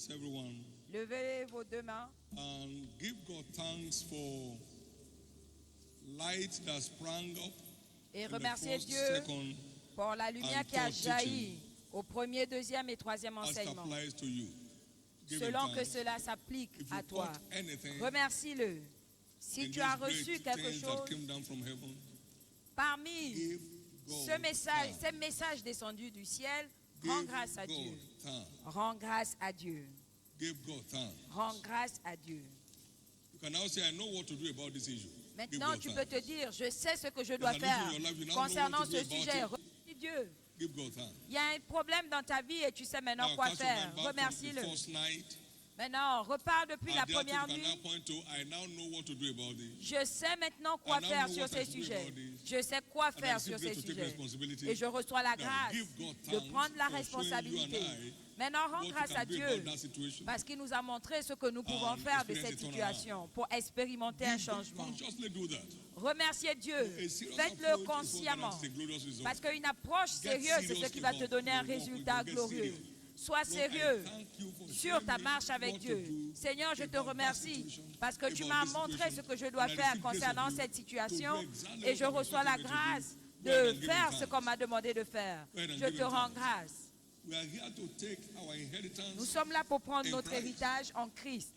hands, everyone, Levez vos deux mains and give God thanks for light that sprang up et in the remerciez first, Dieu second, pour la lumière and qui a third jailli teaching au premier, deuxième et troisième as it enseignement. applies to you. Give him Selon que thanks. cela s'applique If à you toi, caught anything remercie-le. Si in tu as those great reçu quelque things that chose came down from heaven, parmi give God ce message, thanks. ces messages descendus du ciel, Give rends grâce à God Dieu. thanks. Rends grâce à Dieu. Give God thanks. Rends grâce à Dieu. You can now say, I know what to do about this issue. Give Maintenant, God tu peux thanks. te dire, je sais ce que je dois There's an faire issue in your life, you now concernant know what to ce do about sujet. it. Remercie Dieu. Give God thanks. Il y a un problème dans ta vie et tu sais maintenant Now, quoi cast your faire. mind back from the Remercie-le. first night. Maintenant, repars depuis la And there première you can now nuit. point to, I now know what to do about this. Je sais maintenant quoi I now faire know sur what I ces should do sujets. about this. Je sais quoi And I faire receive sur grace ces to take sujets. responsibility. Et je reçois la Now, grâce give God de thanks prendre la for responsabilité. showing you and I Maintenant, rends what you grâce can à do Dieu about that situation. parce qu'il nous a montré ce que nous pouvons And faire de experience cette a situation pour expérimenter un Give God, changement. consciously do that. Remerciez Dieu. A serious Faites-le approach is what consciemment. guarantees a glorious result. Parce qu'une approche Get sérieuse, c'est ce serious qui va te about donner un your walk with résultat God. Get glorieux. serious. Sois Lord, I sérieux thank you for sur showing ta me marche avec what to Dieu. do Seigneur, je te about that remercie situation, parce que tu about m'as this montré situation, ce que je dois and I faire receive grace concernant of you cette to situation do exactly et je what you reçois la told me to do. grâce Go ahead de and give him faire ce thanks. qu'on m'a demandé de faire. Go ahead and Je give te him rends thanks. grâce. We are here to take our inheritance. Nous sommes là pour prendre in notre Christ. héritage en Christ.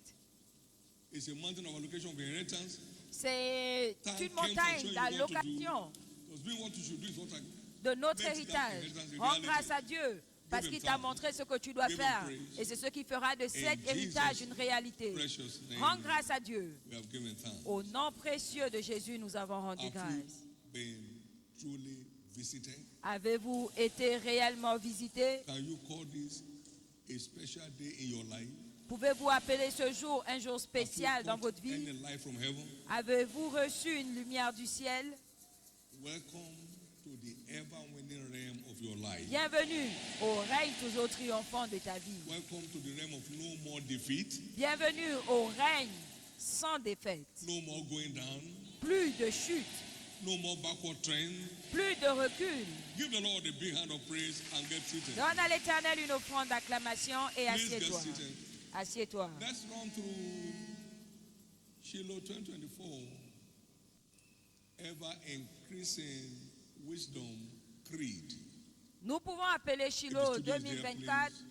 It's a mountain of allocation of inheritance. C'est Thank une him montagne for showing you what to d'allocation do. Because doing what you should do is what I de notre Make that héritage. inheritance a Rends reality. grâce à Dieu parce him qu'il t'a thanks. montré ce que tu dois Give him faire. praise. Et c'est ce qui fera de cet Jesus' héritage une réalité. precious name. Rends grâce à Dieu. We have given thanks. Au nom précieux de Jésus, nous avons rendu Have grâce. you been truly visited? Avez-vous été réellement visité? Can you call this a special day in your life? Pouvez-vous appeler ce jour un jour Have spécial you dans caught votre vie? any light from heaven? Avez-vous reçu une lumière du ciel? Welcome to the ever-winning realm of your life. Bienvenue au règne toujours triomphant de ta vie. Welcome to the realm of no more defeat, Bienvenue au règne sans défaite. no more going down, Plus de chute, no more backward trend. plus de recul. Give the Lord a big hand of praise and get seated. Donne à l'Éternel une offrande d'acclamation et Please get assieds-toi. seated. Assieds-toi. Let's run through Shiloh 2024, ever increasing wisdom creed. Nous pouvons appeler Shiloh If the studio is there, 2024. please.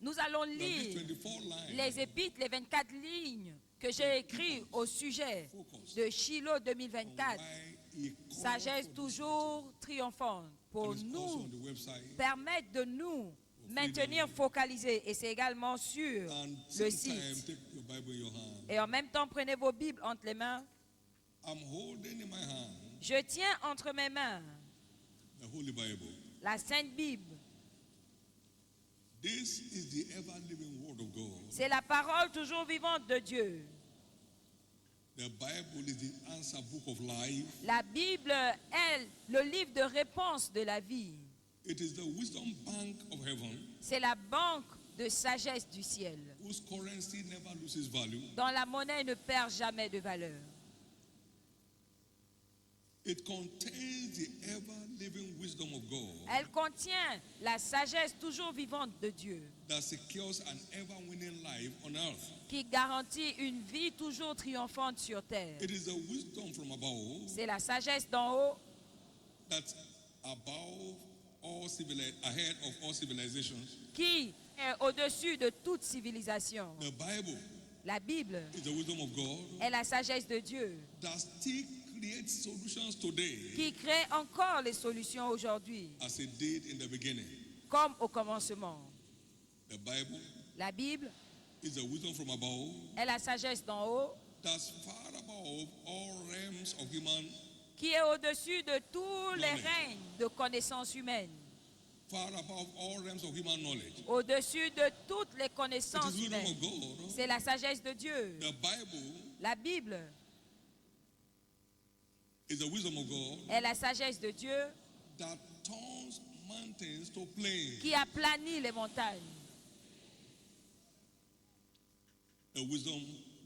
Nous allons Now, these lire 24 lines les épîtres, les 24 lignes que j'ai écrites au sujet de Shiloh on 2024. why he called Sagesse for toujours triomphante pour this. And it's also nous on the website. permettre de nous maintenir focalisés. Et c'est également sur And le sometime, site. take your Bible in your hand. Et en même temps, prenez vos Bibles entre les mains. I'm holding in my hand Je tiens entre mes mains the Holy Bible. la Sainte Bible. This is the ever-living Word of God. C'est la parole toujours vivante de Dieu. The Bible is the answer book of life. La Bible est le livre de réponse de la vie. It is the wisdom bank of heaven, C'est la banque de sagesse du ciel, whose currency never loses value. dont la monnaie ne perd jamais de valeur. It contains the ever-living wisdom of God Elle contient la sagesse toujours vivante de Dieu, that secures an ever-winning life on earth. qui garantit une vie toujours triomphante sur terre. It is the wisdom from above C'est la sagesse d'en haut that's ahead of all civilizations. qui est au-dessus de toute civilisation. The Bible La Bible is the wisdom of God est la sagesse de Dieu that still creates solutions today qui crée encore les solutions aujourd'hui, as it did in the beginning. comme au commencement. The Bible La Bible is the wisdom from above est la sagesse d'en haut that's far above all realms of human, qui est au-dessus de tous les Knowledge. règnes de connaissances humaines, far above all realms of human knowledge. au-dessus de toutes les It connaissances is wisdom humaines. of God. C'est la sagesse de Dieu. The Bible La Bible is the wisdom of God est la sagesse de Dieu that turns mountains to plains. qui aplanit les montagnes.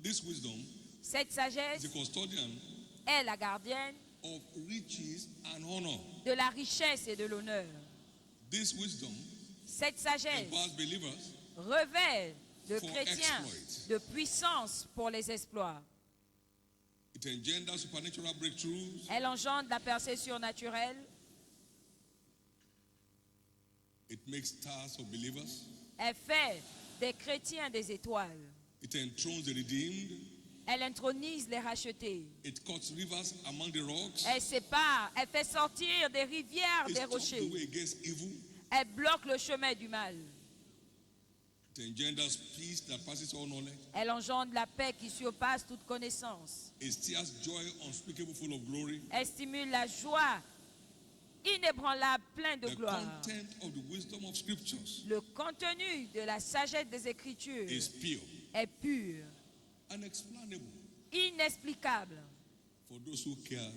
This wisdom Cette is sagesse a custodian est la gardienne of riches and honor. de la richesse et de l'honneur. This wisdom Cette sagesse empowers believers revêt de for chrétiens exploits. de puissance pour les exploits. It engenders supernatural breakthroughs. Elle engendre la percée surnaturelle. It makes stars of believers. Elle fait des chrétiens des étoiles. It enthrones the redeemed. Elle intronise les rachetés. It cuts rivers among the rocks. Elle sépare, elle fait sortir des rivières It des stops the rochers. way against evil. Elle bloque le chemin du mal. It engenders peace that passes all knowledge. Elle engendre la paix qui surpasse toute connaissance. It stirs joy unspeakable, full of glory. Elle stimule la joie inébranlable, pleine de The gloire. content of the wisdom of scriptures Le contenu de la sagesse des Écritures is pure, est pur, unexplainable inexplicable for those who care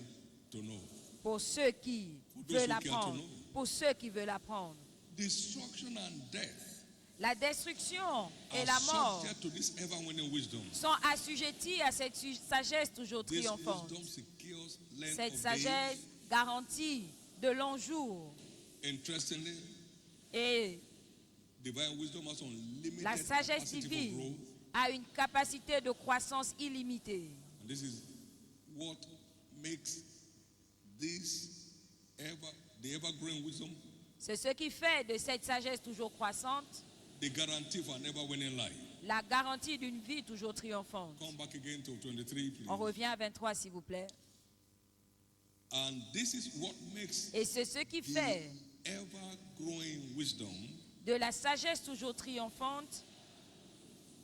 to know. pour ceux qui those veulent who care to apprendre. know. Pour ceux qui veulent apprendre. Destruction and death La destruction et are la mort subject to this ever-winning wisdom. sont assujettis à cette sagesse toujours This triomphante. wisdom secures length Cette of sagesse days. garantit de longs jours. Interestingly, Et divine wisdom has unlimited la sagesse capacity for divine growth. a une capacité de croissance illimitée. And this is what makes this the ever-growing wisdom C'est ce qui fait de cette sagesse toujours croissante the guarantee for an ever-winning life. la garantie d'une vie toujours triomphante. Come back again to 23, please. On revient à 23, s'il vous plaît. And this is what makes Et c'est ce qui the fait ever-growing wisdom de la sagesse toujours triomphante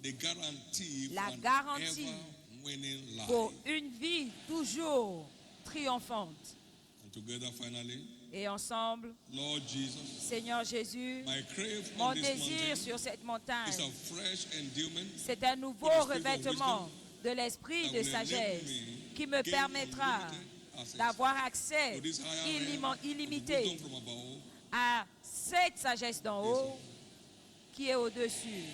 the guarantee La for an garantie ever-winning life. pour une vie toujours triomphante. And together, finally, Et ensemble, Lord Jesus, Seigneur Jésus, my crave mon on this désir mountain sur cette is montagne, a fresh endowment c'est un nouveau for the spirit of revêtement wisdom de l'esprit that de will sagesse enable me qui me gain permettra unlimited access d'avoir accès to this higher realm of illimité wisdom from above. à cette sagesse d'en haut qui est au-dessus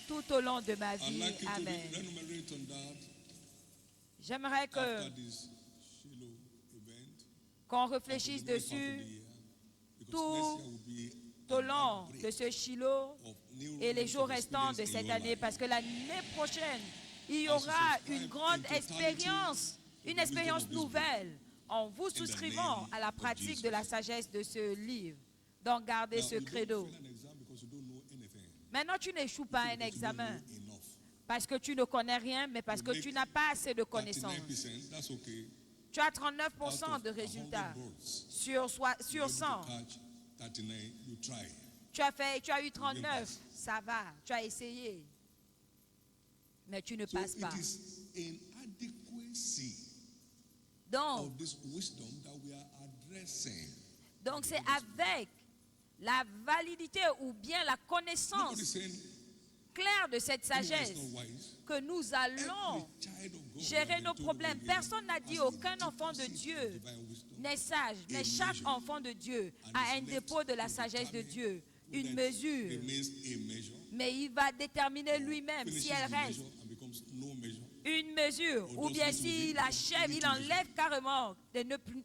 tout au long de ma I'd vie. like you to Amen. enumerate on that J'aimerais que after this Shiloh event. qu'on That will réfléchisse be very part of dessus the year, because tout next year will be au an long de outbreak ce Shiloh of new et les realms jours of restants de experience in cette your année, life. parce que l'année prochaine, il y As you aura subscribe une grande in totality expérience, to une the expérience wisdom of this nouvelle en vous the souscrivant name à la of pratique Jesus. de la sagesse de ce livre, donc gardez Now, ce you don't credo. fail an exam because you don't know anything. Maintenant, tu n'échoues pas à un Because you don't examen know enough. parce que tu ne connais rien, mais parce que You tu make n'as pas assez de connaissances. 39%, that's okay. Tu as Out 39% of de 100 résultats birds, sur you're able 100. to catch 39, you try. Tu as eu 39, ça va, tu as essayé. Mais tu ne So passes pas. it is inadequacy Donc, of this wisdom that we are addressing. Donc c'est avec la validité ou bien la Nobody's connaissance saying claire de cette anyone is sagesse not wise. que nous Every allons child of God gérer has been nos told problèmes. over Personne n'a again, dit has aucun a enfant de deposit Dieu of divine wisdom, n'est sage, mais a chaque measure, enfant de Dieu and a is un left dépôt de la to sagesse de determine Dieu, une whether it mesure. remains a measure, Mais il va déterminer lui-même finishes si elle the reste measure and becomes no measure. une mesure Or ou does bien little with s'il it, achève, little il enlève carrément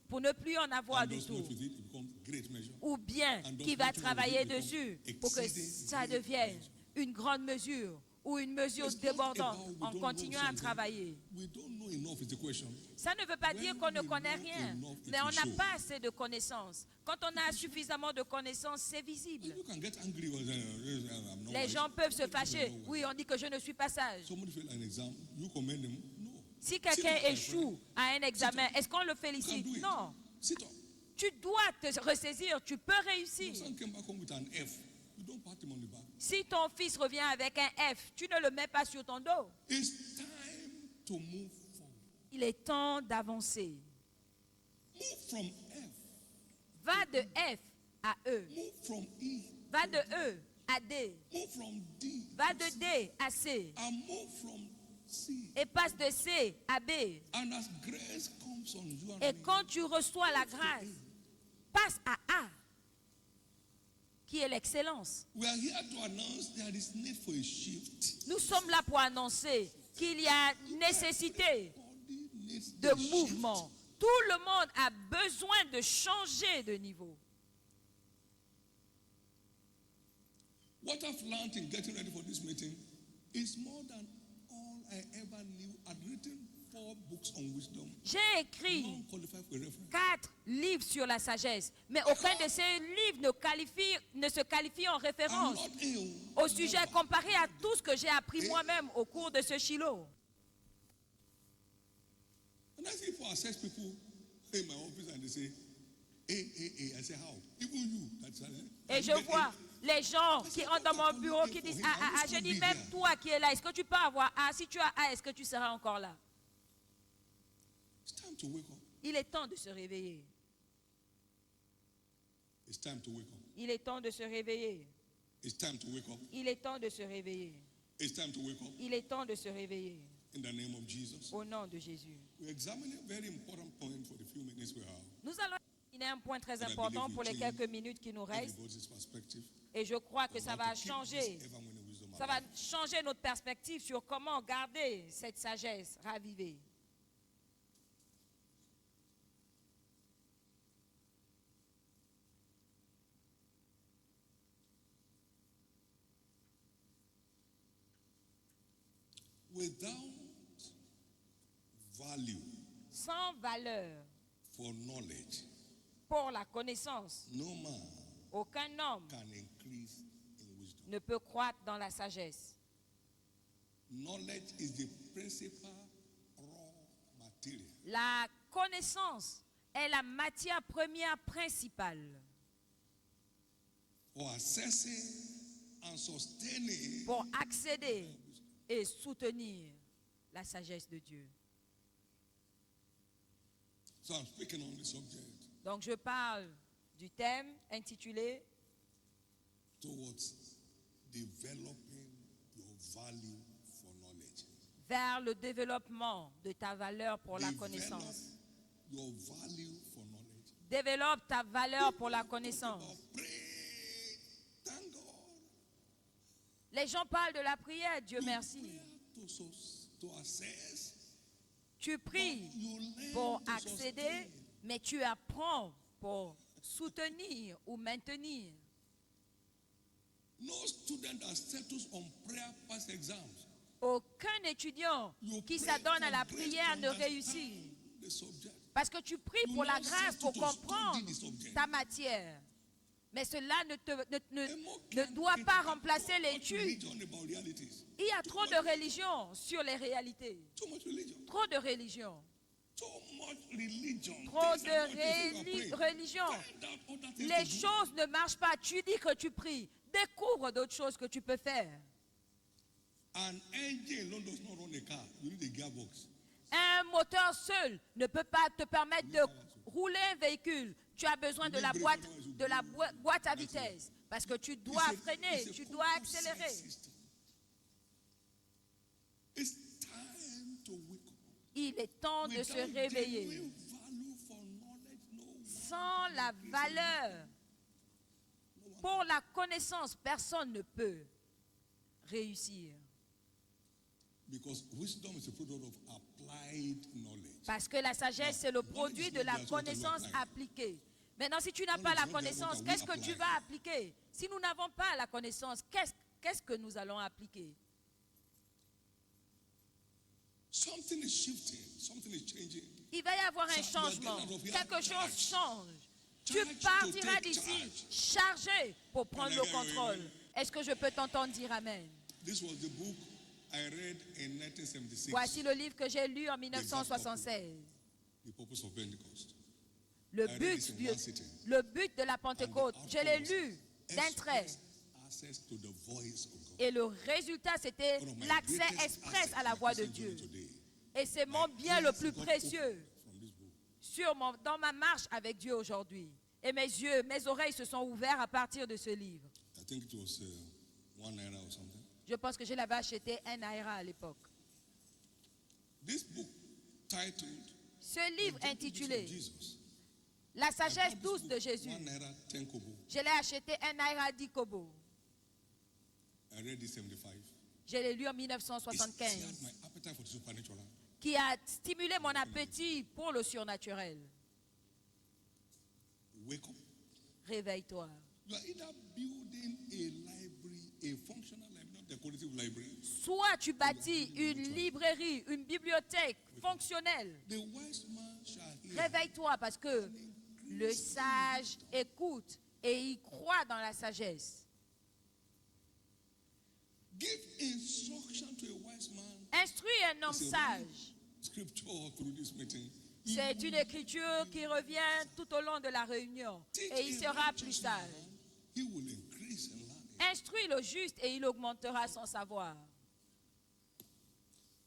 pour ne plus en avoir And du does tout. much with it, it becomes great measure. Ou bien And qui does va much more with travailler it, it dessus becomes pour que exceeding ça great devienne measure. une grande mesure ou une mesure It's not débordante about we en don't continuant know à something. travailler. We don't know enough is the question. Ça ne veut pas dire When qu'on ne we connaît know rien, enough, it mais on will n'a show. pas assez de connaissances. Quand on a suffisamment de connaissances, c'est visible. You can get angry when I'm not Les wise. gens peuvent se People are fâcher. not wise. Oui, on dit que je ne suis pas sage. Somebody fail an exam, you commend them. No. Si quelqu'un Sit up, my échoue à un examen, est-ce qu'on le You can félicite? do it. Non. Sit up. Tu dois te ressaisir, tu peux réussir. Your son came back home with an F. You don't pat him on the back. Si ton fils revient avec un F, tu ne le mets pas sur ton dos. It's time to move forward. Il est temps d'avancer. Move from F. Va de F à E. Move from E. Va de E à D. Move from D. Va de D à C. And move from C. Et passe de C à B. And as grace comes on you and Et me, quand tu reçois la grâce, passe à A, qui est l'excellence. we are here to announce there is need for a shift. Nous sommes là pour annoncer qu'il y a nécessité Body needs de a shift. mouvement. Tout le monde a besoin de changer de niveau. What I've learned in getting ready for this meeting is more than all I ever knew. I'd written 4 books on wisdom. J'ai écrit None qualified for reference. 4 livres sur la sagesse, mais aucun de ces livres ne se qualifie en I'm référence not ill. au sujet comparé à tout ce que j'ai appris moi-même au cours de ce Shiloh. And I see people assess people in my office and they say, hey, I say, how? Even you. Et je vois les gens qui entrent dans mon bureau qui disent, je dis même toi qui es là, est-ce que tu peux avoir A? Si tu as A, est-ce que tu seras encore là? It's time to wake up. Il est temps de se réveiller. It's time to wake up. Il est temps de se réveiller. It's time to wake up. Il est temps de se réveiller. It's time to wake up. Il est temps de se réveiller. In the name of Jesus. Au nom de Jésus. We're examining a very important point for the few minutes we have. Nous allons examiner un point très important pour les quelques minutes qui nous restent. Everybody's perspective. Et je crois que on ça how va to keep changer. this ever-winning wisdom Ça va alive. changer notre perspective sur comment garder cette sagesse ravivée. Without value Sans valeur for knowledge, pour la connaissance, no man aucun homme can increase in wisdom. ne peut croître dans la sagesse. Knowledge is the principal raw material La connaissance est la matière première principale for assessing and sustaining pour accéder et soutenir la sagesse de Dieu. So I'm speaking on the subject Donc je parle du thème intitulé towards developing your value for knowledge. vers le développement de ta valeur pour la Develop connaissance. your value for knowledge. Développe ta valeur pour la connaissance. Pray, thank God. Les gens parlent de la prière, Dieu You merci. pray to access, Tu pries but you learn pour to accéder, sustain. mais tu apprends pour soutenir ou maintenir. No student that settles on prayer pass exams. Aucun étudiant You qui pray s'adonne à for la grace prière to ne understand réussit. the subject. Parce que tu pries You pour la now grâce settle pour to comprendre study the subject. ta matière. Mais cela ne Emo ne can doit pas talk remplacer too much l'étude. religion about realities. Il y a trop de religion sur les réalités. Too much religion. Trop de religion. Too much religion. Trop Things are not easy to de pray. religion. Find out other things Les to do. choses ne marchent pas. Tu dis que tu pries. Découvre d'autres choses que tu peux faire. An engine alone does not run a car. You need a gearbox. Un moteur seul ne peut pas te permettre de rouler un véhicule. Tu as besoin de la boîte à vitesse. Parce que tu dois freiner, tu dois accélérer. It's time to wake up. Il est temps de se Without réveiller. genuine value for knowledge, no one Sans la valeur pour la connaissance, personne ne peut réussir. Because wisdom is a product of applied knowledge. Parce que la sagesse, c'est le produit de la connaissance appliquée. Maintenant, si tu n'as pas la connaissance, qu'est-ce que tu vas appliquer? Si nous n'avons pas la connaissance, qu'est-ce que nous allons appliquer? Something is shifting, something is changing. Il va y avoir un changement. Quelque chose change. Tu partiras d'ici chargé pour prendre le contrôle. Est-ce que je peux t'entendre dire Amen? This was the book I read in 1976. Voici le livre que j'ai lu en 1976. The purpose of Pentecost. Le but de la Pentecôte. Je l'ai lu d'un trait. Access to the voice of God. Et le résultat, c'était One of my l'accès greatest express assets à la in voix de Christian Dieu. journey today. Et c'est mon My bien le ears plus got précieux opened from this book. dans ma marche avec Dieu aujourd'hui. Et mes yeux, mes oreilles se sont ouverts à partir de ce livre. I think it was $1 or something. Je pense que je l'avais acheté 1 naira à l'époque. This book titled Ce livre The Gentle intitulé Wisdom of Jesus. La I sagesse bought this douce book, de Jésus, $1, 10 kobo. je l'ai acheté 1 naira 10 kobo. I read it 75. Je l'ai lu en It 1975, seared my appetite for the supernatural. qui a stimulé mon appétit pour le surnaturel. Wake up. Réveille-toi. You are either building a library, a Soit tu bâtis une librairie, une bibliothèque fonctionnelle. The wise man shall hear Réveille-toi parce que le sage écoute et il croit dans la sagesse. Give instruction to a wise man. Instruis un homme sage. Scripture through this meeting. C'est une écriture qui revient tout au long de la réunion. Et il sera plus sage. He will increase in learning. Instruis le juste et il augmentera son savoir.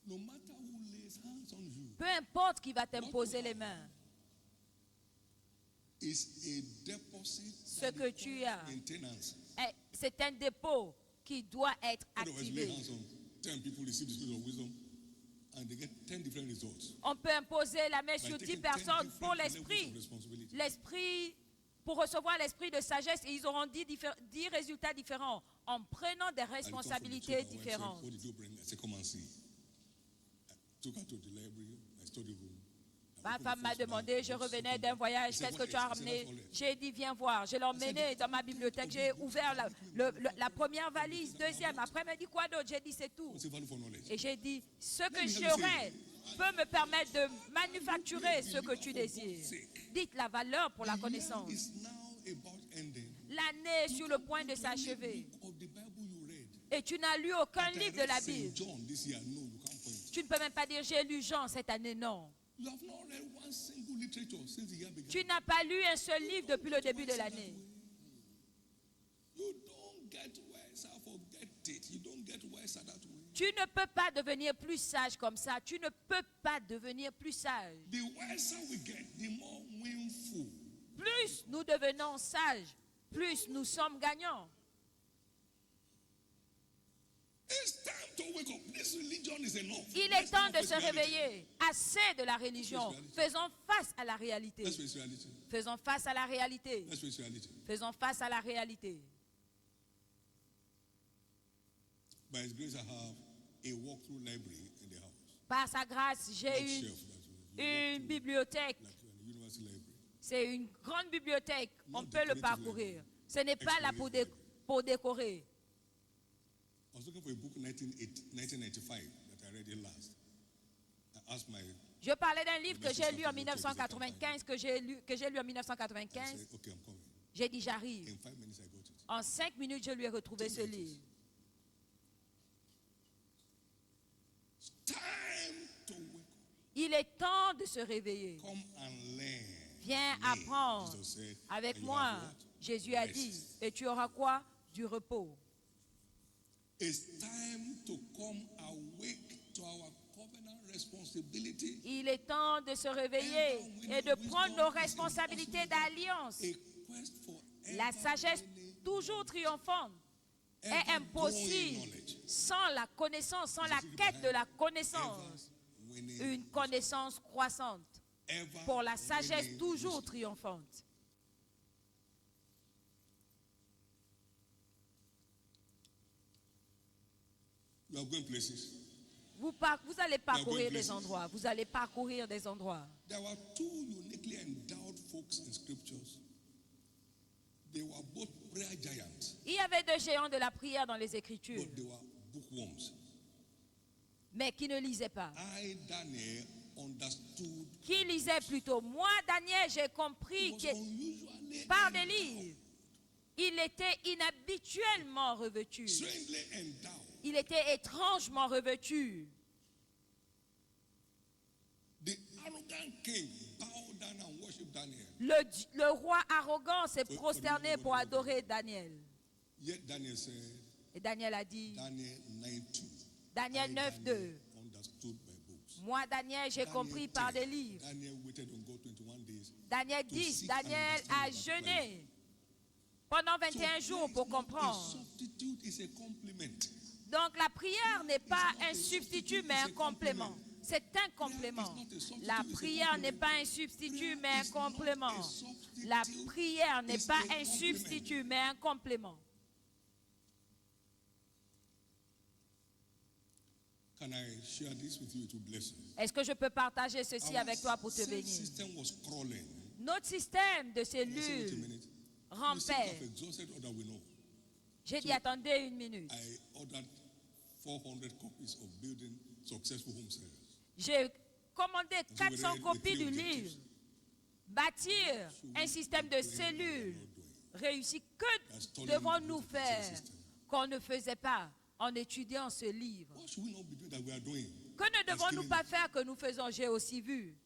No matter who lays hands on you, Peu importe qui va t'imposer les mains. is a deposit Ce that que requires tu as. maintenance. C'est un dépôt qui doit être Otherwise, lay activé. hands on 10 people receive the spirit of wisdom and they get 10 different results. On peut imposer la main sur By 10 taking 10 personnes pour different levels l'esprit. of responsibility. L'esprit, pour recevoir l'esprit de sagesse, et ils auront 10 résultats différents en prenant des I returned from the responsabilités church, my wife said, différentes. what did you bring? I said, come and see. I took her to the library, my study room. I Ma opened femme the m'a first demandé, Bible, je I was revenais sitting d'un there. voyage, I said, qu'est-ce que what tu as else? I said, ramené? that's all it. J'ai dit, viens voir. Je l'ai emmené dans ma bibliothèque, j'ai ouvert la première valise, deuxième. Après, elle m'a dit, quoi d'autre? J'ai dit, c'est tout. What's the value for knowledge? Et j'ai dit, ce que j'aurai peut me permettre de manufacturer ce que tu désires. Dites la valeur pour la The year connaissance. is now about ending. L'année est sur le point de s'achever. Book of the Bible you read. Et tu n'as lu aucun That I livre de read la St. Bible. John this year. No, you can't point. Tu ne peux même pas dire, j'ai lu Jean cette année, non. You have not read one single literature since the year began. Tu n'as pas lu un seul livre depuis le début de l'année. You don't get wiser, forget it. You don't get wiser that way. Tu ne peux pas devenir plus sage comme ça. Tu ne peux pas devenir plus sage. The wiser we get, the more winful. Plus nous devenons sages, plus nous sommes gagnants. It's time to wake up. This religion is enough. Il est Let's temps not de face se reality. réveiller. Assez de la religion. Faisons face à la réalité. Let's face reality. Faisons face à la réalité. Let's face reality. Faisons face à la réalité. By His grace, I have a walk-through library in the house. Par sa grâce, j'ai Not une, shelf, that's what une bibliothèque. like a university library. C'est une grande bibliothèque. On Not peut le decorative parcourir. Ce n'est pas là pour décorer. I was looking for a book 1995 that I read it last. I asked my Je parlais d'un livre que j'ai lu en 1995, que j'ai lu en I 1995. said, okay, I'm coming. J'ai dit, j'arrive. In 5 minutes, I got it. En 5 minutes, je lui ai retrouvé ce livre. It's time to wake up. Il est temps de se réveiller. Come and learn. Viens Me, apprendre Jesus said, avec and you moi. have what? Jésus a Rest. dit, et tu auras quoi? Du repos. It's time to come awake to our covenant responsibility. Il est temps de se réveiller et de prendre nos responsabilités d'alliance. A quest for La sagesse toujours triomphante est impossible sans la connaissance, sans la quête de la connaissance. Une connaissance croissante pour la sagesse toujours triomphante. You are going places. Vous allez parcourir des endroits. Vous allez parcourir des endroits. There were two uniquely endowed folks in scriptures. They were both prayer giants, Il y avait deux géants de la prière dans les Écritures, but they were bookworms. mais qui ne lisaient pas. I, Daniel, understood Qui lisait plutôt? Moi, Daniel, j'ai compris was que unusually par des endowed, livres, il était inhabituellement revêtu. strangely endowed. Il était étrangement revêtu. The arrogant king bowed down and worshipped Daniel. Le roi arrogant s'est prosterné pour adorer Daniel. Yet Daniel said, Et Daniel a dit, Daniel 9:2. Daniel I, 9:2. Daniel, understood by books. Moi, Daniel, j'ai compris par des livres. Daniel waited on God 21 days. Daniel 10, Daniel a jeûné pendant 21 jours pour A comprendre. substitute is a compliment. Donc la prière n'est pas un substitut, mais un complément. C'est un complément. La prière n'est pas un substitut, mais un complément. La prière n'est pas un substitut, mais un complément. Can I share this with you to bless you? Est-ce que je peux partager ceci avec toi pour te Our bénir? system was crawling. Notre système de I said, wait a cellules minute. We rampait. have exhausted all that we know. J'ai dit, attendez une minute. I ordered 4 400 copies of Building Successful Home Sales. J'ai commandé we 400 read the copies three du objectives. livre. Bâtir un système de cellules réussi. Que devons-nous faire qu'on ne faisait pas en étudiant ce livre? What should we not be doing that we are doing? Que ne devons-nous pas faire que nous faisons? J'ai aussi vu.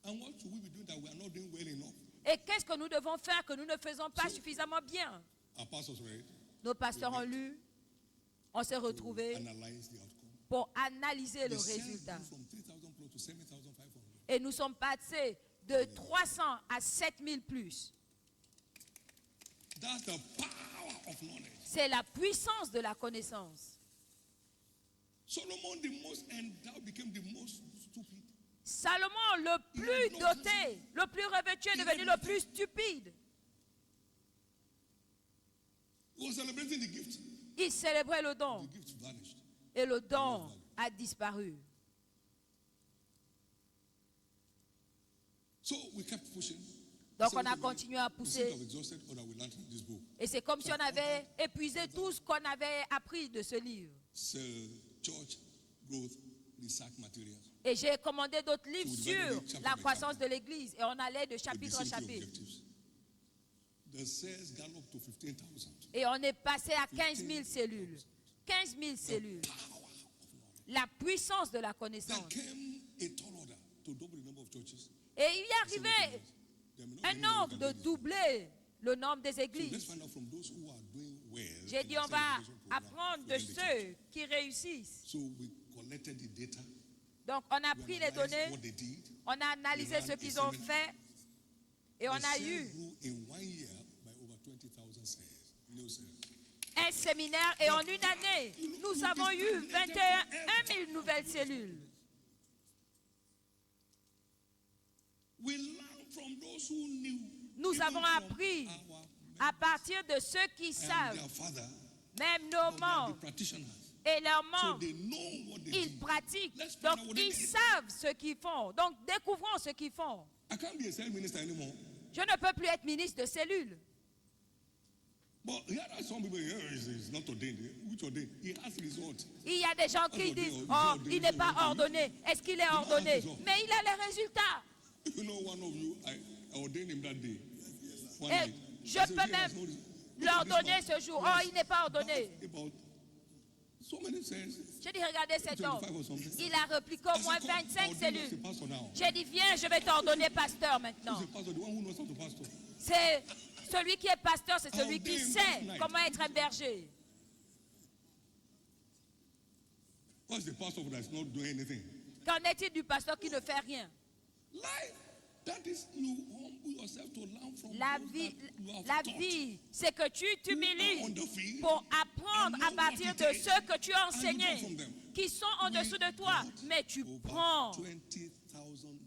And what should we be doing that we are not doing well enough? Et qu'est-ce que nous devons faire que nous ne faisons pas suffisamment bien? Our pastors read, Nos pasteurs ont lu, on s'est retrouvés analyze the outcome. pour analyser le The sales résultat. grew from 3,000 plus to 7,500. Et nous sommes passés de 300 à 7000 plus. That's the power of knowledge. C'est la puissance de la connaissance. Solomon, the most endowed, became the most stupid. Salomon, le plus doté, le plus revêtu, est devenu le plus stupide. He was celebrating the gift. Il célébrait le don The gift vanished. et le don a disparu. So we kept pushing. Donc on a continué à We pousser. have exhausted all that we learned in this book. Et c'est comme si on avait épuisé tout ce qu'on avait appris de ce livre. So church growth research materials. Et j'ai commandé d'autres livres So we sur divided chapter la by croissance chapter. de l'Église. Et on allait de With the chapitre en same three chapitre. objectives. The sales galloped to 15,000. Et on est passé à 15 000 cellules. 15 000 cellules. Power of knowledge. La puissance de la There connaissance. came a tall order to double the number of churches. Et il est arrivé There may not be un any more ordre than de this. doubler le nombre des So let's églises. find out from those who are doing well. J'ai in dit the on va celebration program apprendre de within the church. ceux qui réussissent. So we collected the data. Donc on a We pris les analyzed données, what they did. on a analysé ce qu'ils ont fait et on The a sales eu grew in 1 year by over 20,000 sales. New sales. un séminaire et en une année, nous avons eu 21 000 nouvelles cellules. We learned from those who knew. Nous even avons from appris our à partir de ceux qui and savent, their father, même nos but they are the membres practitioners. et leurs So membres, they know what they ils do. pratiquent. Let's find Donc out what they ils did. savent ce qu'ils font. Donc découvrons ce qu'ils font. I can't be a sales minister anymore. Je ne peux plus être ministre de cellule. But here are some people here is not ordained. Which ordained? He has results. Il y a des gens qui disent, oh, il n'est pas ordonné. Est-ce qu'il est ordonné? Mais il a les résultats. You know, one of you, I ordained him that day. One Et night. je I said, peux "He has même no res- l'ordonner Look at ce jour. this man. Oh, il n'est pas ordonné. About so many sales. J'ai dit, regardez cet homme. 25 or something. Il a répliqué au moins 25 cellules. The pastor now. J'ai dit, viens, je vais t'ordonner pasteur maintenant. Who's the pastor? The one who knows how to pastor. C'est celui qui est pasteur, c'est celui qui sait comment être un berger. What's the pastor that's not doing anything? Qu'en est-il du pasteur qui ne fait rien? Life. That is, you humble yourself to learn from La those vie, that you have la taught. vie, c'est que tu t'humilies on the field pour apprendre and à know partir what de it is ceux que tu as and you learn enseignés, from them. qui sont en dessous de toi. Mais tu Over prends. 20,000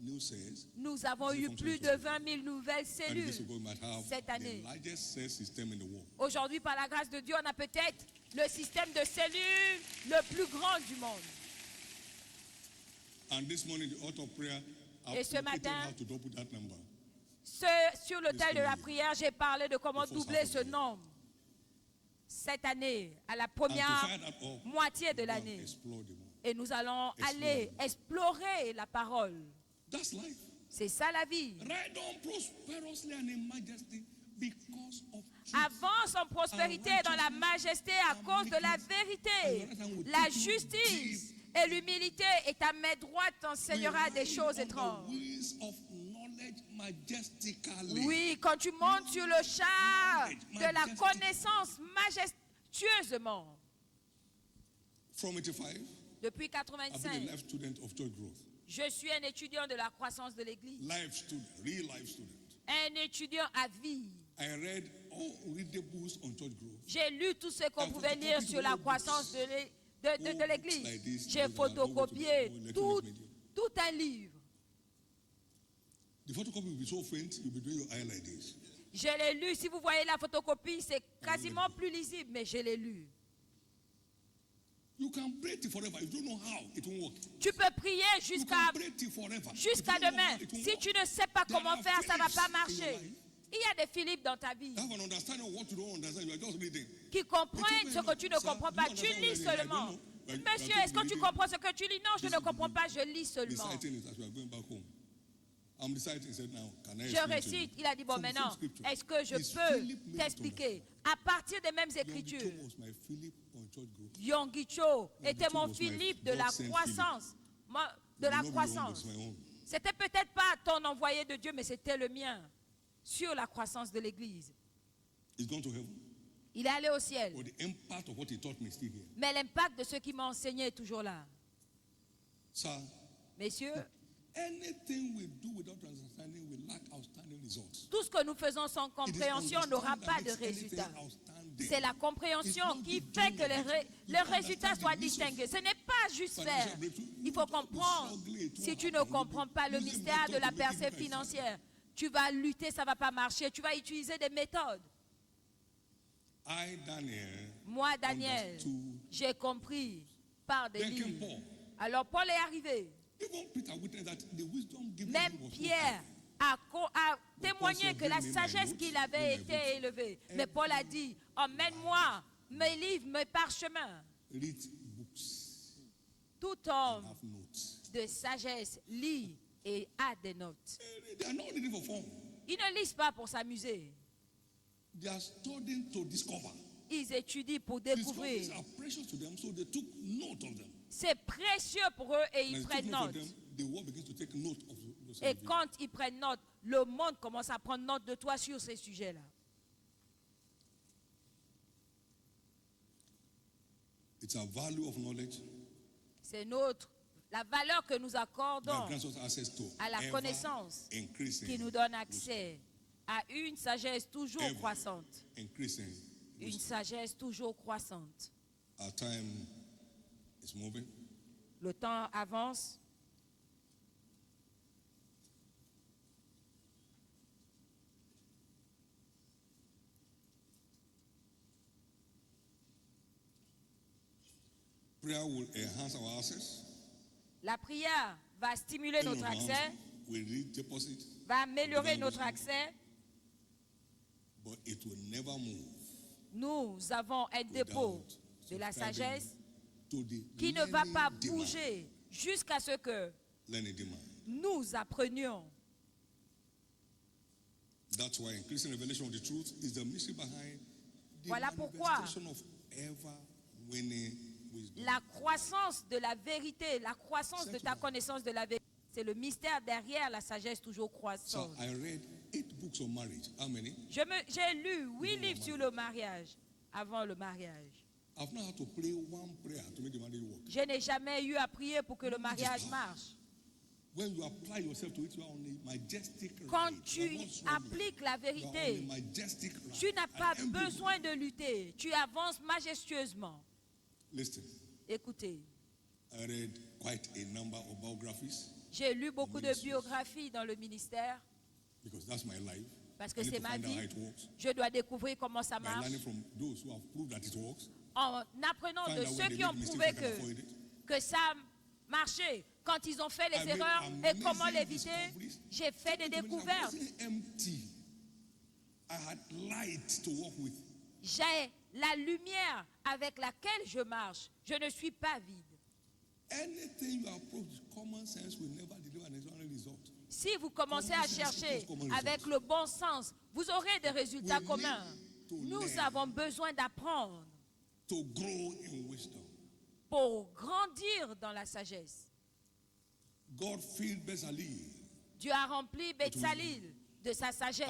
new sales. Nous avons eu plus de 20 000 nouvelles And cellules this will might have cette année. the largest sales system in the world. Aujourd'hui, par la grâce de Dieu, on a peut-être le système de cellules le plus grand du monde. And this morning, the author of prayer, Et ce matin, how to double that number. Sur l'autel de la prière, j'ai parlé de comment doubler ce nombre cette année, à la And to première find that all, moitié de we have l'année. explored the world. Et nous allons aller explorer la parole. That's life. C'est ça la vie. Ride on prosperously and in majesty because of truth. Avance en prospérité dans la majesté à cause de la vérité. La justice et l'humilité et ta main droite t'enseignera des choses étranges. Oui, quand tu montes sur le char de la connaissance majestueusement. From 85, Depuis I've been a 85, life student of church growth. je suis un étudiant de la croissance de l'Église. Life student, real life student. Un étudiant à vie. I read all readables on church growth. J'ai lu tout ce qu'on pouvait lire sur la croissance de l'Église. J'ai photocopié tout un livre. The photocopy will be so faint, you'll be doing your eye like this. Je l'ai lu. Si vous voyez la photocopie, c'est quasiment plus lisible, mais je l'ai lu. You can pray till forever. If you don't know how, it won't work. Tu peux prier You can pray till forever. If you jusqu'à don't know demain. how, it won't Si work. tu ne sais pas There comment are faire, ça ne va pas Philips in your marcher. life. Il y a des Philippe dans ta vie Have an understanding of what you don't understand. You are just reading. qui comprennent ce que tu ne comprends pas. Tu lis seulement. Monsieur, est-ce que tu comprends ce que tu lis? Non, je ne comprends pas, je lis seulement. Reciting it as we are going back home. I'm reciting. He said, now, can I Je explain to récite, you? il a dit, bon From the maintenant, same scripture. est-ce que je It's peux Philip Milton. t'expliquer? À partir des mêmes Yonggi écritures, Cho was my Philip on church growth. Yonggi Cho était Cho mon was my Philippe de la God sent croissance. De It la may not be your own, croissance. but it's my own. C'était peut-être pas ton envoyé de Dieu, mais c'était le mien. Sur la croissance de l'Église. He's gone to heaven. Il est allé au ciel. But the impact of what he taught me is still here. Mais l'impact de ce qui m'a enseigné est toujours là. Sir, Messieurs, anything we do without understanding will lack outstanding results. tout ce que nous faisons sans It is compréhension n'aura understanding pas that de makes anything résultat. outstanding. C'est la compréhension qui fait que les résultats soient distingués. Ce n'est pas juste faire. Il faut comprendre. Si tu ne comprends pas le mystère de la percée financière, tu vas lutter, ça ne va pas marcher. Tu vas utiliser des méthodes. Moi, Daniel, j'ai compris par des livres. Alors Paul est arrivé. Même Pierre a témoigné que la sagesse qu'il avait été élevée. Mais Paul a dit, emmène-moi mes livres, mes parchemins. Tout homme de sagesse lit et a des notes. Ils ne lisent pas pour s'amuser. Ils étudient pour découvrir. C'est précieux pour eux et ils prennent note. Et quand ils prennent note, le monde commence à prendre note de toi sur ces sujets-là. C'est la valeur que nous accordons à la connaissance qui nous donne accès à une sagesse toujours croissante. Une sagesse toujours croissante. Le temps avance. La prière va stimuler notre accès, va améliorer notre accès. Nous avons un dépôt de la sagesse qui ne va pas bouger jusqu'à ce que nous apprenions. Voilà pourquoi la croissance de la vérité, la croissance de ta connaissance de la vérité, c'est le mystère derrière la sagesse toujours croissante. J'ai lu 8 livres sur le mariage, avant le mariage. Je n'ai jamais eu à prier pour que le mariage marche. Quand tu appliques la vérité, tu n'as pas besoin de lutter. Tu avances majestueusement. Écoutez. J'ai lu beaucoup de biographies dans le ministère. Parce que c'est ma vie. Je dois découvrir comment ça marche. En apprenant de ceux qui ont prouvé que ça marchait. Quand ils ont fait les erreurs et comment l'éviter, j'ai fait des découvertes. J'ai la lumière avec laquelle je marche. Je ne suis pas vide. Si vous commencez à chercher avec le bon sens, vous aurez des résultats communs. Nous avons besoin d'apprendre pour grandir dans la sagesse. Dieu a rempli Betsalil de sa sagesse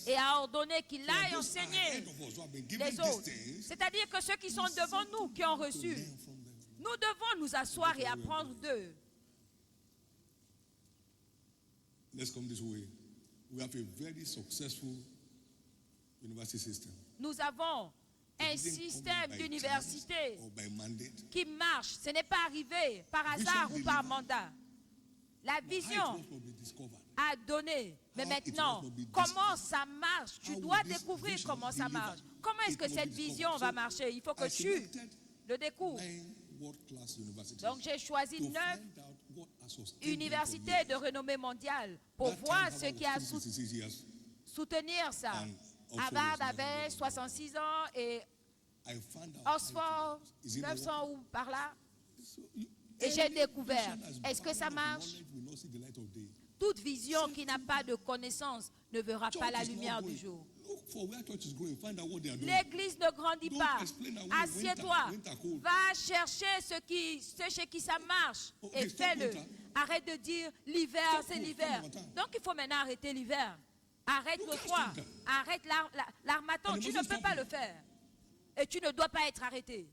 et a ordonné qu'il aille enseigner les autres. C'est-à-dire que ceux qui sont devant nous, qui ont reçu, nous devons nous asseoir et apprendre d'eux. Nous avons un système d'université qui marche. Ce n'est pas arrivé par hasard ou par mandat. La vision a donné. Mais maintenant, comment ça marche? Tu dois découvrir comment ça marche. Comment est-ce que cette vision va marcher? Il faut que tu le découvres. Donc j'ai choisi 9 universités de renommée mondiale pour voir ce qui a soutenir ça. Harvard avait 66 ans et I found out Oxford, is it not 900 ou par là. So, Et j'ai any découvert, vision as est-ce que ça barren of marche? knowledge will not see the light of day. Toute vision qui n'a pas de connaissance ne verra pas Church la is not lumière du growing. jour. Look for where church is growing. Find out what they are doing. L'église ne grandit Don't pas. explain away Assieds-toi. winter cold. Va chercher ceux chez qui ça marche Okay, et stop fais-le. winter. Arrête de dire l'hiver, Stop c'est cold, l'hiver. stop winter. Donc il faut maintenant arrêter l'hiver. Arrête Look le at froid. winter. Arrête l'armaton. And Tu the ne Muslims peux stop pas it. le faire. Et tu ne dois pas être arrêté.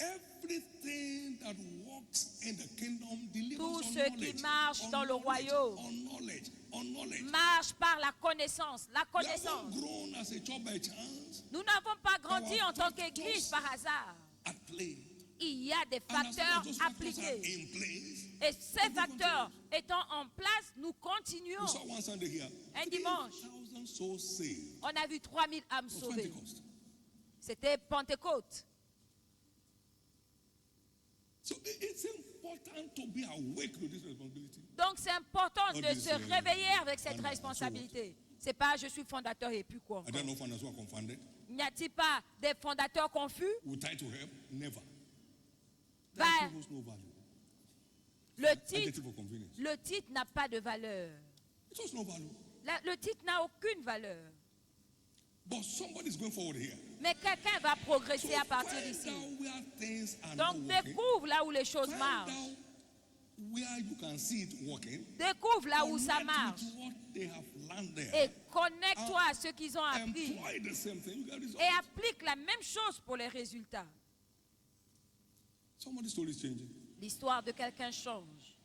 Everything that walks in the kingdom delivers Tout on ce qui knowledge. marche On dans le knowledge, royaume. on knowledge, on knowledge. Marche par la connaissance. La We haven't connaissance. grown as a church by chance Nous n'avons pas grandi Our en tant factors qu'église par hasard. at play. Il y a des And as long facteurs as those factors are appliqués. in place, Et ces facteurs étant en place, nous continuons. we saw one Sunday here. Un dimanche. 3,000 souls saved. On a vu 3000 âmes It was sauvées. Pentecost. C'était Pentecôte. So it's important to be awake to this responsibility. Donc c'est important Not de this, se réveiller avec cette founder, responsabilité. C'est pas je suis fondateur et puis quoi I encore. don't know founders who are confounded. N'y a-t-il pas des fondateurs confus? We try to help. Never. Va- That gives us no value. Le titre, Adjective of convenience. le titre n'a pas de valeur. It has no value. Le titre n'a aucune valeur. But somebody is going forward here. Mais quelqu'un va progresser à partir find d'ici. out where things are Donc not working. découvre là où les choses Find marchent. out where you can see it working. Découvre là où ça Connect marche. with what they have learned there. Et connecte-toi à ce qu'ils ont appris. Employ the same thing. You get results. Et applique la même chose pour les résultats. Somebody's story is changing. L'histoire de quelqu'un change.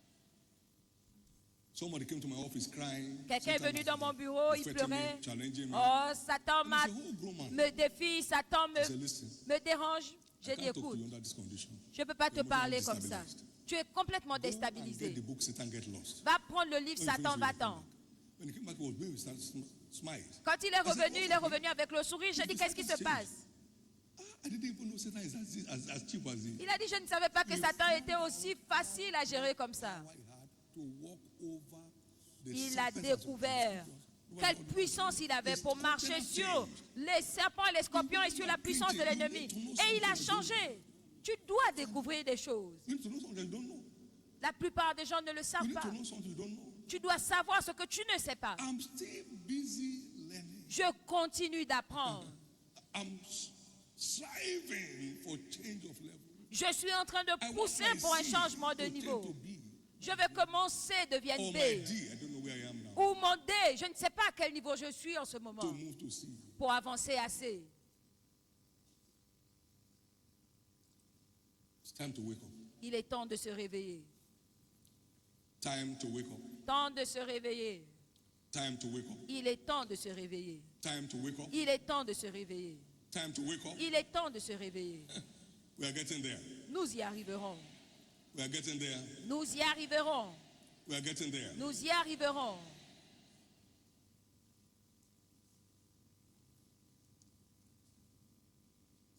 Somebody came to my office crying. Quelqu'un est Satan venu was dans mon bureau, il threatening me, pleurait. challenging me. Oh, Satan And m'a- he's a whole grown man. me défie, Satan I said, listen, me dérange. I J'ai dit, can't talk to écoute, you under this condition. je ne peux pas te You're parler emotionally comme ça. destabilized. Tu es complètement Go and get déstabilisé. the book, Satan get lost. Va prendre le livre, When he Satan, finished, he came va-t'en. back. When he came back, he was very smiled. Quand il est I said, revenu, "What's il est happening?" revenu avec le sourire. J'ai dit, qu'est-ce qui se passe? I didn't even know Satan is as cheap as he. Il a dit, je ne savais pas que Satan était aussi facile à gérer comme ça. Why he had to walk over the Il a serpents découvert quelle puissance il avait pour marcher sur les serpents et les scorpions et sur la puissance de l'ennemi. Et il a changé. Tu dois découvrir des choses. You need to know something you don't know. La plupart des gens ne le You savent need pas. to know something you don't know. Tu dois savoir ce que tu ne sais pas. I'm still busy learning. Je continue d'apprendre. I'm striving for change of level. Je suis en train de I want pousser my pour un C changement de to tend niveau. to B. Je veux que mon C devienne Or B. my D, I don't know where I am now. Ou mon D. Je ne sais pas à quel niveau je suis en ce To moment move to C. pour avancer à C. It's time to wake up. Il est temps de se réveiller. Time to wake up. Temps de se réveiller. Time to wake up. Il est temps de se réveiller. Time to wake up. Il est temps de se réveiller. Time to wake up. Il est temps de se réveiller. We are getting there. Nous y arriverons. We are getting there. Nous y arriverons. We are getting there. Nous y arriverons.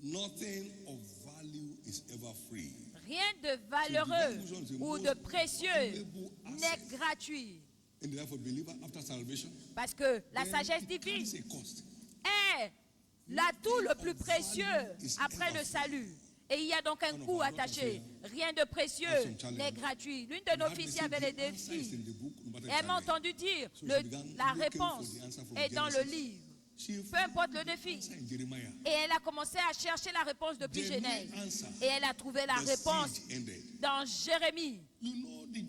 Nothing of value is ever free. Rien de valeureux ou de précieux n'est gratuit. And therefore, believer after salvation, Parce que la then sagesse it divine carries a cost. est l'atout le plus précieux après le salut. Et il y a donc un coût attaché. Rien de précieux n'est gratuit. L'une de nos filles y avait les défis. Et elle m'a entendu dire, la réponse est dans le livre. Peu importe le défi. Et elle a commencé à chercher la réponse depuis Genèse. Et elle a trouvé la réponse dans Jérémie.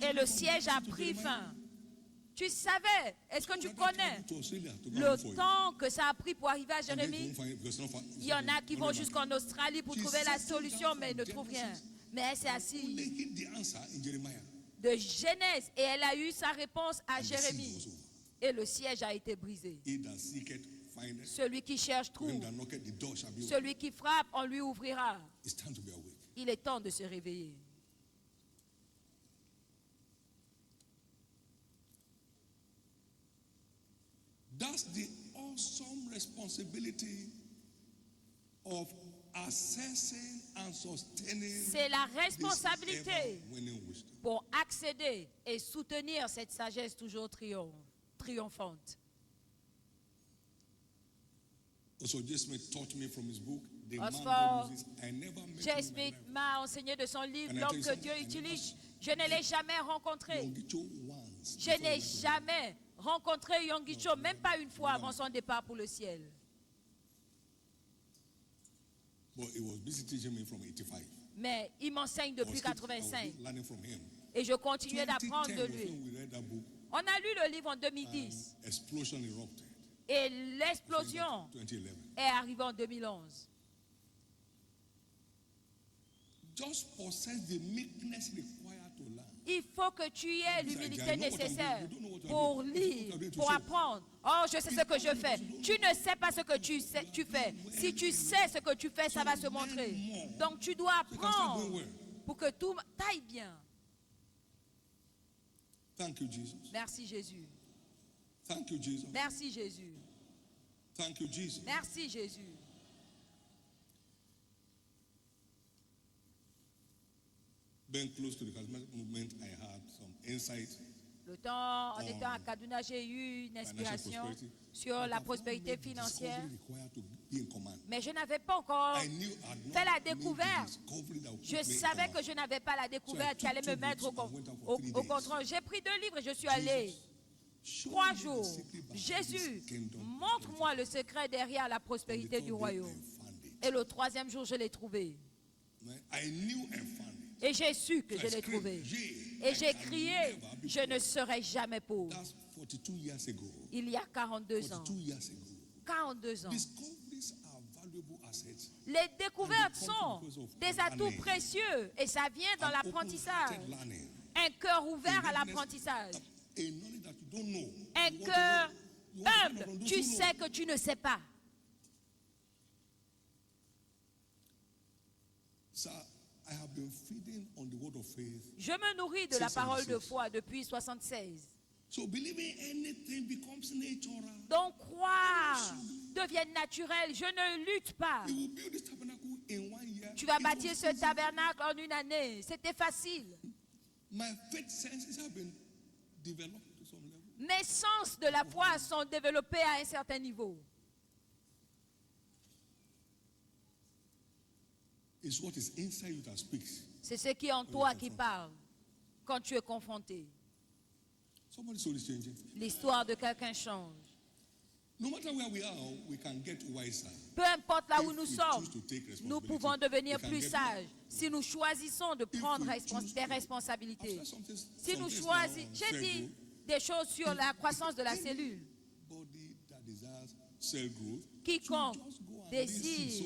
Et le siège a pris fin. Tu savais, est-ce que tu connais le temps que ça a pris pour arriver à Jérémie? Il y en a qui vont jusqu'en Australie pour trouver la solution, mais ils ne trouvent rien. Mais elle s'est assise de Genèse et elle a eu sa réponse à Jérémie. Et le siège a été brisé. Celui qui cherche trouve. Celui qui frappe, on lui ouvrira. Il est temps de se réveiller. That's the awesome responsibility of assessing and sustaining C'est la this responsabilité ever-winning wisdom. pour accéder et soutenir cette sagesse toujours triomphante. Also, J. Smith taught me from his book, The Man Oxford God Uses. I never met J. him in my Smith life. m'a enseigné de son livre, And I L'homme tell you que something, Dieu I utilise. never Je ne l'ai jamais rencontré. Yongicho once Je before he n'ai went to heaven. jamais rencontré Yongicho, même pas une fois avant son départ pour le ciel. But he was busy teaching me from 85. Mais il m'enseigne I was depuis still- I was 85 still learning from him. et je continuais d'apprendre 2010 de was lui. when we read that book, On a lu le livre en 2010 Explosion Erupted. et l'explosion 2011. est arrivée en 2011. Just possess the meekness required to learn. Il faut que tu aies l'humilité nécessaire pour lire, pour apprendre. Oh, je sais ce que je fais. Tu ne sais pas ce que tu fais. Si tu sais ce que tu fais, ça va se montrer. Donc tu dois apprendre pour que tout aille bien. Thank you, Jesus. Merci Jésus. Thank you, Jesus. Merci Jésus. Thank you, Jesus. Merci Jésus. Being close to the charismatic movement, I had some insight. Le temps, en étant à Kaduna, j'ai eu une inspiration sur la prospérité financière, mais je n'avais pas encore fait la découverte. Je savais que je n'avais pas la découverte qui allait me mettre au contrôle. J'ai pris 2 livres et je suis allé 3 jours. Jésus, montre-moi le secret derrière la prospérité du royaume. Et le 3e jour, je l'ai trouvé. Et j'ai su que je l'ai trouvé. Et j'ai crié, je ne serai jamais pauvre. Il y a 42 ans. 42 ans. Les découvertes sont des atouts précieux et ça vient dans l'apprentissage. Un cœur ouvert à l'apprentissage. Un cœur humble. Tu sais que tu ne sais pas. Je me nourris de la parole de foi depuis 1976. Donc croire devient naturel. Je ne lutte pas. Tu vas bâtir ce tabernacle en 1 année. C'était facile. Mes sens de la foi sont développés à un certain niveau. C'est ce qui est en toi qui parle quand tu es confronté. L'histoire de quelqu'un change. Peu importe là où nous sommes, nous pouvons devenir plus sages si nous choisissons de prendre des responsabilités. Si nous choisissons, j'ai dit des choses sur la croissance de la cellule. Quiconque désire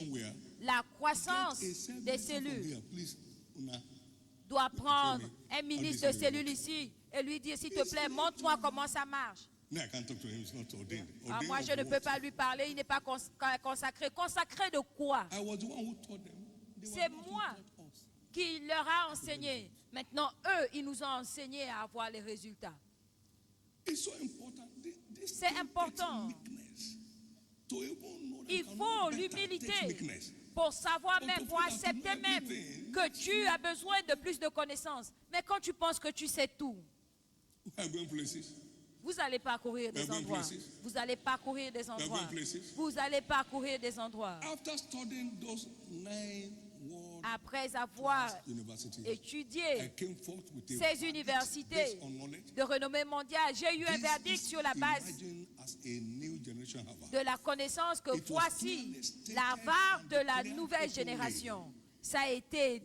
la croissance des cellules doit prendre un ministre de cellules ici et lui dire, s'il te plaît, montre-moi comment ça marche. Moi, je ne peux pas lui parler, il n'est pas consacré. Consacré de quoi? C'est moi qui leur a enseigné. Maintenant, eux, ils nous ont enseigné à avoir les résultats. C'est important. Il faut l'humilité pour savoir même, pour accepter même que tu as besoin de plus de connaissances. Mais quand tu penses que tu sais tout, vous allez parcourir des endroits. Vous allez parcourir des endroits. Vous allez parcourir des endroits. Après avoir étudié ces universités de renommée mondiale, j'ai eu un verdict sur la base de la connaissance que voici l'Harvard de la nouvelle génération. Ça a été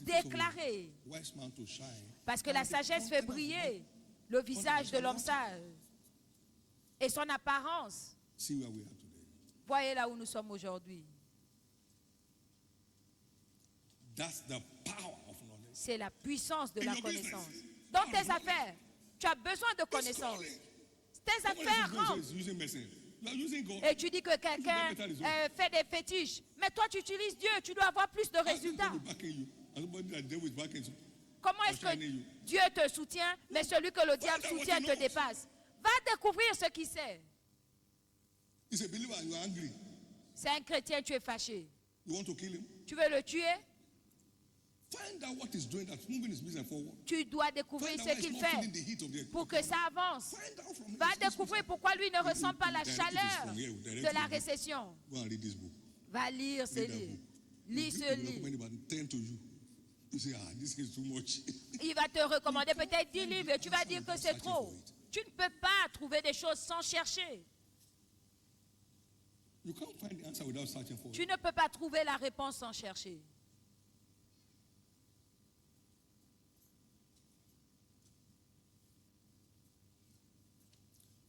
déclaré parce que la sagesse fait briller le visage de l'homme sage et son apparence. Voyez là où nous sommes aujourd'hui. C'est la puissance de la connaissance. Dans tes affaires, tu as besoin de connaissances. Tes affaires rentrent. Et tu dis que quelqu'un fait des fétiches. Mais toi, tu utilises Dieu. Tu dois avoir plus de résultats. Comment est-ce que Dieu te soutient, mais celui que le diable soutient te dépasse? Va découvrir ce qu'il sait. C'est un chrétien, tu es fâché. Tu veux le tuer? Find out what he's doing that's moving his business forward. Tu dois découvrir Find out ce why he's qu'il not fait feeling the heat of the pour que ça avance. Find out from him. Va découvrir pourquoi lui ne ressent pas la chaleur de la récession. Go and read this book. Va lire ce livre. Lis ce livre. About 10 to you. You say, this is too much. Il va te recommander peut-être 10 livres et tu vas dire que c'est trop. Tu ne peux pas trouver des choses sans chercher. You can't find the answer without searching for it. Tu ne peux pas trouver la réponse sans chercher.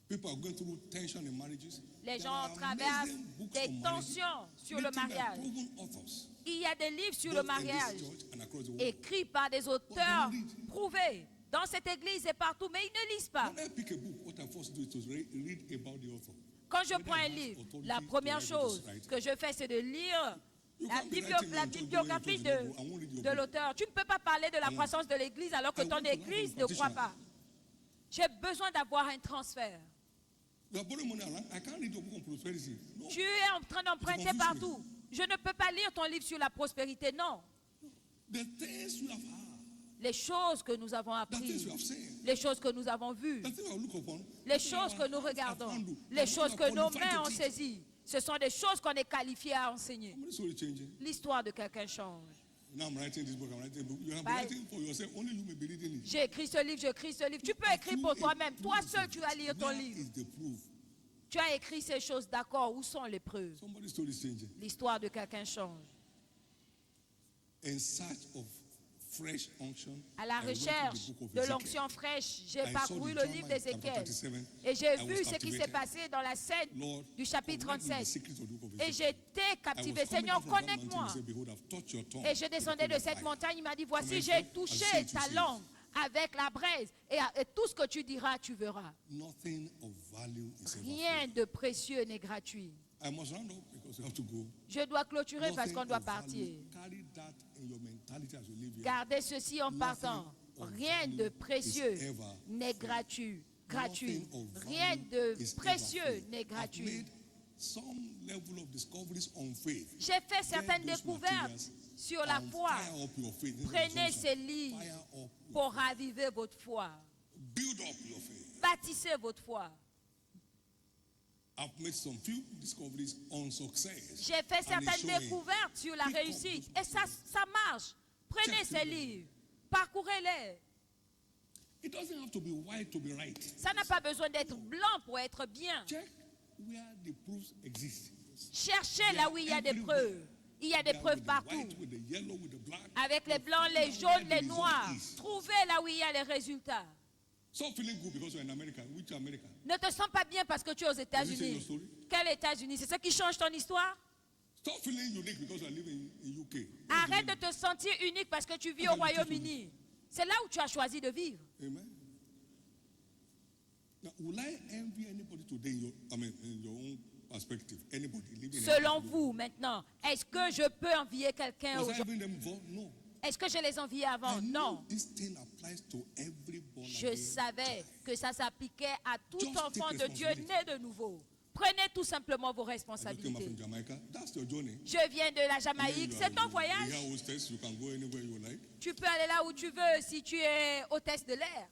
People are going through tension in marriages. Les There gens are traversent amazing books des on marriage tensions sur le written by mariage. proven authors, Il y a des livres sur le both in this mariage church and across the world. écrits par des auteurs prouvés dans cette église et partout, mais ils ne lisent pas. When I pick a book, what I first do is to read about the author. Quand je prends un livre, la première chose que je fais, c'est de lire la bibliographie de l'auteur. Tu ne peux pas parler de la croissance de l'église alors que ton église ne croit pas. J'ai besoin d'avoir un transfert. You are borrowing money around. I can't read your book on prosperity. No. Tu es en train d'emprunter partout. Je ne peux pas lire ton livre sur la prospérité, non. The things you have heard, Les choses que nous avons the things you apprises, have seen, les choses que nous avons vues, the things you look upon, les choses que nous regardons, les choses que nos mains ont saisies, ce sont des choses qu'on est qualifié à enseigner. somebody's story changing. L'histoire de quelqu'un change. Now I'm writing this book. I'm writing a book. You have been Bye. writing for yourself. Only you may be reading it. J'ai écrit ce livre, j'écris ce livre. Tu peux écrire pour toi-même. Toi seul, tu vas lire ton Where livre. is the proof? Tu as écrit ces choses, d'accord. Où sont les preuves? Somebody's story is changing. L'histoire de quelqu'un change. In search of fresh unction, À la I went to the recherche book of de Ezekiel. l'onction fraîche, j'ai I parcouru saw le the livre drama in d'Ézéchiel. chapter 37. Et j'ai I vu was ce qui s'est captivated. passé dans la scène Lord, du chapitre connect me with the 37. secrets of the book of Et Ezekiel. j'étais I was captivé. coming Seigneur, down from that connecte-moi. mountain, he said, Behold, I've touched your tongue Et je descendais with de the cette fire. montagne. Il m'a dit, voici, Come j'ai and touché say to ta see. langue avec la braise. Et tout ce que tu diras, tu verras. Nothing of value is ever Rien free. de précieux n'est gratuit. I must round up because you have to go. Je dois clôturer parce Nothing qu'on doit of value. partir. Carry that in your mentality as you live here. Gardez ceci en partant. Rien de précieux is ever n'est gratuit. Nothing of Rien value de is ever précieux free. n'est I've gratuit. made some level of discoveries on faith. J'ai fait certaines Get those découvertes materials sur la and foi. fire up your faith. This is Prenez assumption. ces livres Fire up your pour raviver votre foi. build up your faith. Bâtissez votre foi. I've made some few discoveries on success. J'ai fait And it's certaines showing. découvertes sur la Pick up réussite. those Et ça marche. Prenez Check ces them. livres. Parcourez-les. It doesn't have to be white to be right. Ça n'a pas besoin d'être blanc pour être bien. Check where the proofs exist. Cherchez là où il y a des Everywhere. preuves. Il y a des There preuves with the partout. white, with the yellow, with the black. Avec les blancs, les jaunes, les noirs. Trouvez là où il y a les résultats. Stop feeling good because you're in America. Which America? Ne te sens pas bien parce que tu es aux Does it change your États-Unis. story? Quel États-Unis? C'est ça qui change ton histoire? Stop feeling unique because you're living in UK. Arrête de te sentir unique parce que tu vis au Royaume-Uni. C'est là où tu as choisi de vivre. Amen. Now, will I envy anybody today in your own perspective? Anybody living Selon in vous, maintenant, est-ce que je peux envier quelqu'un Was I aujourd'hui? envying them before? No. Est-ce que je les enviais avant? I know Non. this thing applies to every born Je again savais child. que ça s'appliquait à tout Just enfant take de Dieu né de nouveau. Prenez tout simplement vos I just came back responsabilités. from Jamaica. That's your journey. Je viens de la And then Jamaïque, you c'est are- ton you voyage. are hostess. You can go anywhere you like. Tu peux aller là où tu veux si tu es hôtesse de l'air.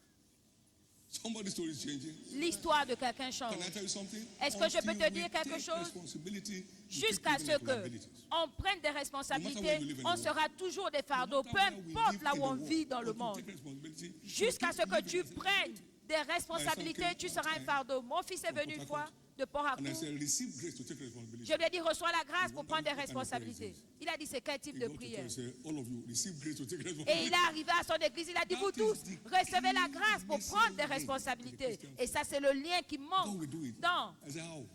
Somebody's story is changing. L'histoire de quelqu'un change. Can I tell you something? Est-ce que je peux te Until dire we quelque take chose? responsibility, we Jusqu'à take ce even que liabilities. on prenne des responsabilités, on sera toujours des fardeaux, peu No matter where we importe live là in où the on world, vit dans le until we monde. take responsibility, we Jusqu'à keep ce que living tu as if- prennes des responsabilités, tu seras un fardeau. Mon fils est venu une fois de And I Port-Harcourt. said, receive grace to take responsibility. Je lui ai dit, reçois la grâce pour prendre des responsabilités. Il a dit, c'est quel type He de got to prière? tell you, say, all of you, receive grace to take Et il responsibility. est arrivé à son église, il a dit, vous tous, recevez la grâce pour prendre des responsabilités. Et ça, c'est le lien qui God manque will do it. dans I said, how?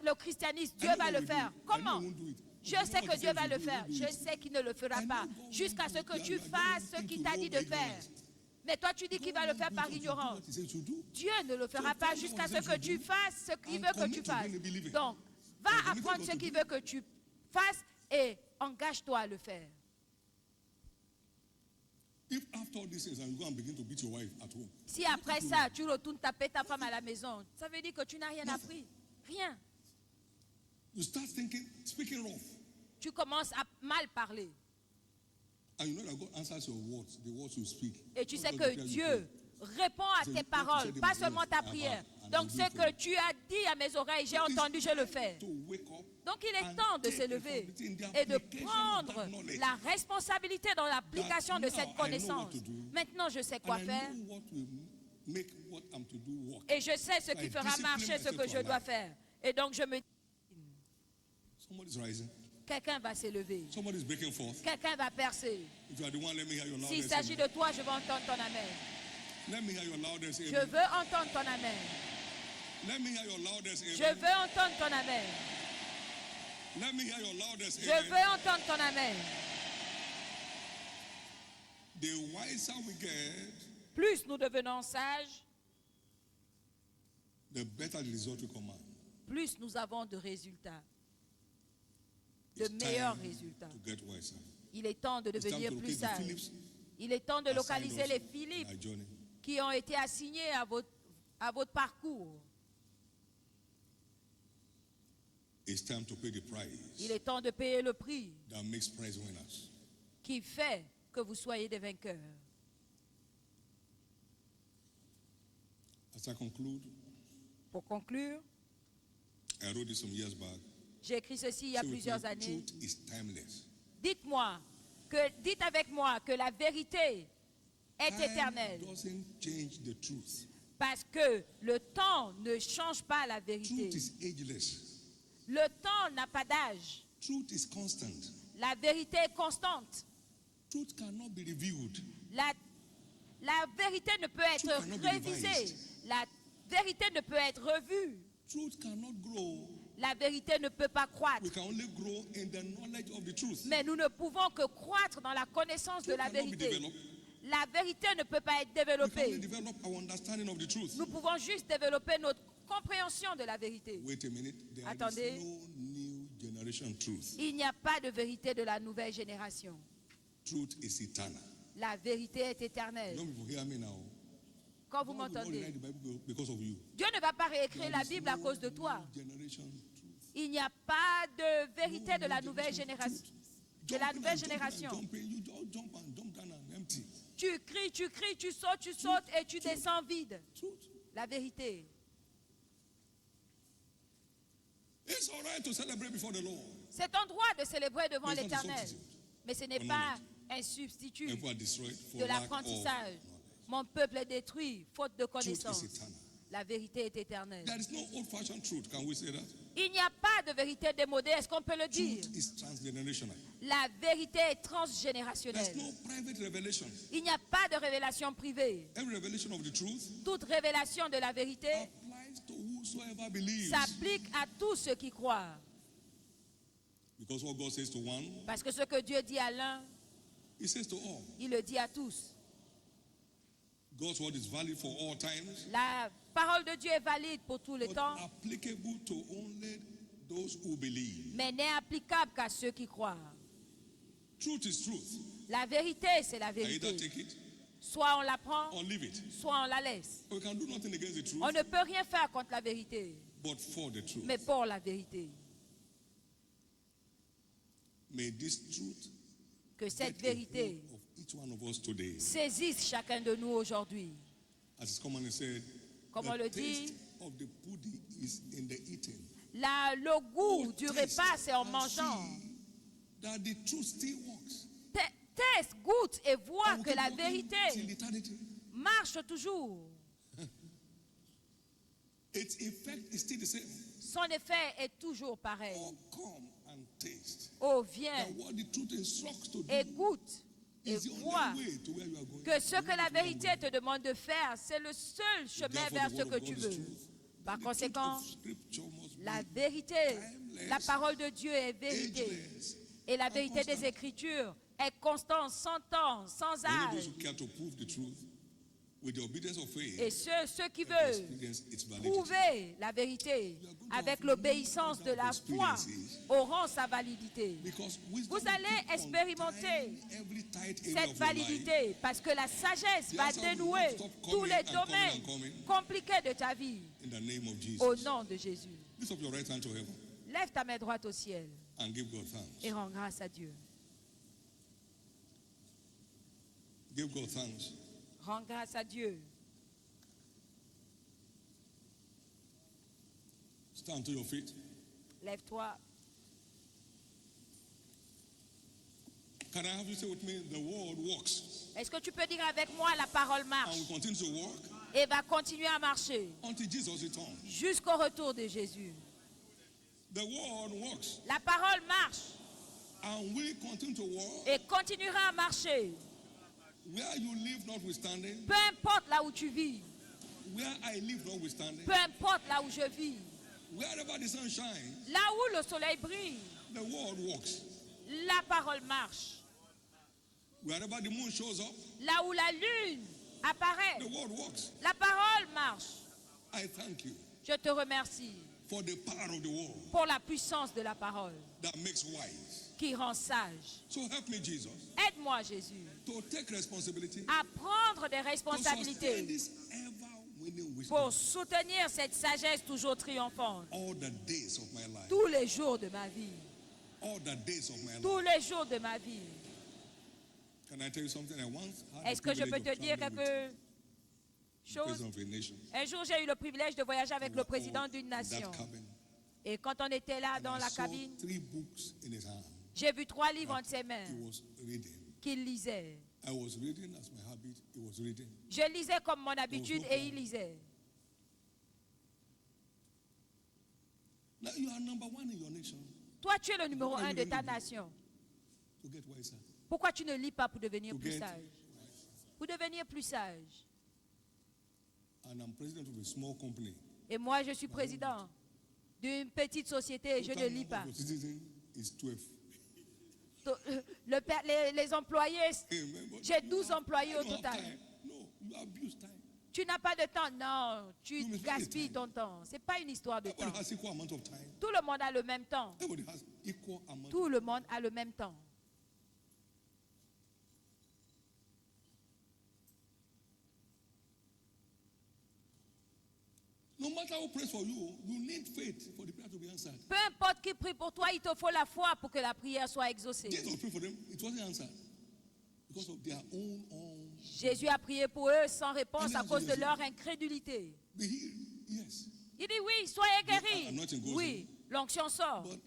le christianisme. I Dieu know va God le will do faire. it. I know Comment? He won't do it. Je You know sais what que he Dieu says va he le will faire. do Je it. sais qu'il ne le fera I pas. know God Jusqu'à won't ce do que it. tu You are fasses ce going qu'il to t'a know dit de by faire. ignorance. Mais toi, tu dis qu'il va le faire par ignorance. Dieu ne le fera pas jusqu'à ce que tu fasses ce qu'il veut que tu fasses. Donc, va apprendre ce qu'il veut que tu fasses et engage-toi à le faire. If after all these things and you go and begin to beat your wife at home, Si après ça, tu retournes taper ta femme à la maison, ça veut dire que tu n'as rien appris. Rien. you start thinking, speaking rough. Tu commences à mal parler. And you know that God answers your words, the words you speak. Et tu sais God que will tell you Dieu répond à So tes you paroles, said in pas my seulement ears, ta I prière. heard, and Donc I'll ce do it for que you. tu as dit à mes oreilles, j'ai It's entendu, je le fais. time to wake up Donc il est and temps de take s'élever responsibility in the et de application of that prendre knowledge. la responsabilité dans l'application That de now cette I know what connaissance. to do, Maintenant, je sais And quoi I faire know what will make what I'm to do work. et je sais ce So qui I fera discipline marcher ce myself que to je dois align. faire. Et donc je me dis, Somebody's rising. quelqu'un va s'élever, Somebody's breaking forth. quelqu'un va percer. If you are the one, let me hear your S'il loudest s'agit amen. de toi, je veux entendre ton amen. Let me hear your loudest Je amen. veux entendre ton amen. Let me hear your loudest Je amen. veux entendre ton amen. Let me hear your loudest Je amen. veux entendre ton amen. The wiser we get, Plus nous devenons sages, the better the result we command. plus nous avons de résultats, de It's meilleurs time résultats. to get wiser. Il est temps de It's time devenir to plus locate the sage. Philips Il est temps de assigned localiser us les in Philippes our journey. qui ont été assignés à votre parcours. It's time to pay the price Il est temps de payer le prix that makes prize winners. qui fait que vous soyez des vainqueurs. As I conclude, Pour conclure, I wrote this some years back. j'ai écrit ceci il y a Say with plusieurs me, années. truth is timeless. Dites avec moi que la vérité est Time éternelle. doesn't change the truth. Parce que le temps ne change pas la vérité. Truth is ageless. Le temps n'a pas d'âge. Truth is constant. La vérité est constante. Truth cannot be reviewed. La vérité ne peut être Truth cannot be révisée. revised. La vérité ne peut être revue. Truth cannot grow. La vérité ne peut pas croître. We can only grow in the knowledge of the truth. Mais nous ne pouvons que croître dans la connaissance de Truth la cannot be vérité. developed. La vérité ne peut pas être We can only développée. develop our understanding of the truth. Nous pouvons juste développer notre compréhension de la vérité. Wait a minute. There Attendez. is no new generation truth. Il n'y a pas de vérité de la nouvelle génération. Truth is eternal. La vérité est éternelle. Don't people hear me now? Quand vous God will not m'entendez, rewrite the Bible because of you. Dieu ne va pas réécrire There la is Bible à no cause de toi. new generation truth. Il n'y a pas de vérité No de la new nouvelle generation génération. truth. De la Jumping nouvelle and jumping and génération. jumping, you just jump and jump down and empty. Tu cries, tu sautes et tu descends vide. Truth. La vérité. It's all right to celebrate before the Lord. C'est un droit de célébrer devant But it's not a l'Éternel. substitute Mais ce n'est for pas knowledge. un substitut People are destroyed for de lack of l'apprentissage. knowledge. Mon peuple est détruit, faute de Truth is connaissance. eternal. La vérité est éternelle. There is no old-fashioned truth. Can we say that? Il n'y a pas de vérité démodée, est-ce qu'on peut le dire? Truth is transgenerational. La vérité est There's transgénérationnelle. no private revelation. Il n'y a pas de révélation privée. Every revelation of the truth Toute révélation de la vérité applies to whosoever believes. s'applique à tous ceux qui croient. Because what God says to one, Parce que ce que Dieu dit à l'un, He says to all. il le dit à tous. God's word is valid for all times, La parole de Dieu est valide pour tous les but temps, applicable to only those who believe. mais n'est applicable qu'à ceux qui croient. Truth is truth. La vérité, c'est la I either vérité. take it Soit on la prend, or leave it. soit on la laisse. We can do nothing against the truth, On ne peut rien faire contre la vérité, but for the truth. mais pour la vérité. May this truth Que cette get a vérité hold of each one of us today. saisisse chacun de nous aujourd'hui. As it's come and said, Comme on the le taste dit, of the pudding is in the eating. le goût du Taste repas, c'est en and mangeant. see that the truth still works. Teste, goûte et vois And we que keep la walking till vérité eternity. marche toujours. Its effect is still the same. Son effet est toujours pareil. Oh, come and taste. Oh, viens That what the truth instructs to et do goûte et is the vois only way to where you are going. que ce que la vérité te demande de faire, c'est le seul chemin vers ce que tu veux. Par conséquent, la vérité, la parole de Dieu est vérité. Et la vérité des Écritures est constante, sans temps, sans Only âge. those who care to prove the truth with the obedience of faith Et ceux qui and veulent experience its validity. prouver la vérité avec l'obéissance de la foi auront sa validité. Because wisdom Vous allez keeps expérimenter untying every tight area cette of your life. validité parce que la sagesse va dénouer tous les domaines compliqués de ta vie In the name of Jesus. au nom de Jésus. Lift up your right hand to heaven Lève ta main droite au ciel and give God thanks. et rends grâce à Dieu. Give God thanks. Rends grâce à Dieu. Stand to your feet. Lève-toi. Can I have you say with me, the word works. Est-ce que tu peux dire avec moi, la parole marche And we continue to work et va continuer à marcher until Jesus returns. jusqu'au retour de Jésus. The word works. La parole marche And will continue to work et continuera à marcher. where you live notwithstanding, Peu importe là où tu vis, where I live notwithstanding, peu importe là où je vis, wherever the sun shines, là où le soleil brille, the word works. la parole marche. Wherever the moon shows up, Là où la lune apparaît, the word works. la parole marche. I thank you Je te remercie for the power of the word pour la puissance de la parole that makes wise. qui rend sage. So help me, Jesus, Aide-moi, Jésus, to take responsibility à prendre des to sustain responsabilités this ever-winning pour wisdom soutenir cette sagesse toujours triomphante all the days of my life. tous les jours de ma vie. All the days of my life. Tous les jours de ma vie. Can I tell you something? I once had Est-ce the que je peux privilege te of dire traveling quelque with the chose? president of a nation. Un jour, j'ai eu le privilège de voyager avec le président d'une In that nation. cabin. Et quand on était là dans I la saw cabine, 3 books in his hand. j'ai vu 3 livres entre ses mains He was reading. qu'il lisait. I was reading as my habit. He was reading. Je lisais comme mon habitude et il lisait. Now you are number 1 in your nation Toi, tu es le numéro 1 de ta nation. to get wiser. Pourquoi tu ne lis pas pour devenir To plus get sage? Pour devenir plus sage. And I'm president of a small company. Et moi, je suis président d'une petite société et je ne Total lis number pas. of citizens is 12. Les employés, Remember? j'ai 12 employés au You don't have total. time. No, you abuse time. Tu n'as pas de temps. Non, tu You must gaspilles spend ton temps. Ce n'est pas une histoire de Everybody temps. has equal amount of time. Tout le monde a le même temps. Everybody has equal amount. Tout le monde a le même temps. No matter who prays for you, you need faith for the prayer to be answered. Peu importe qui prie pour toi, il te faut la foi pour que la prière soit exaucée. Jesus prayed for them, it wasn't answered because of their own. Jésus a prié pour eux sans réponse à cause de leur incrédulité. Be healed, yes, Il dit oui, soyez guéris. anointing goes Oui, l'onction sort. but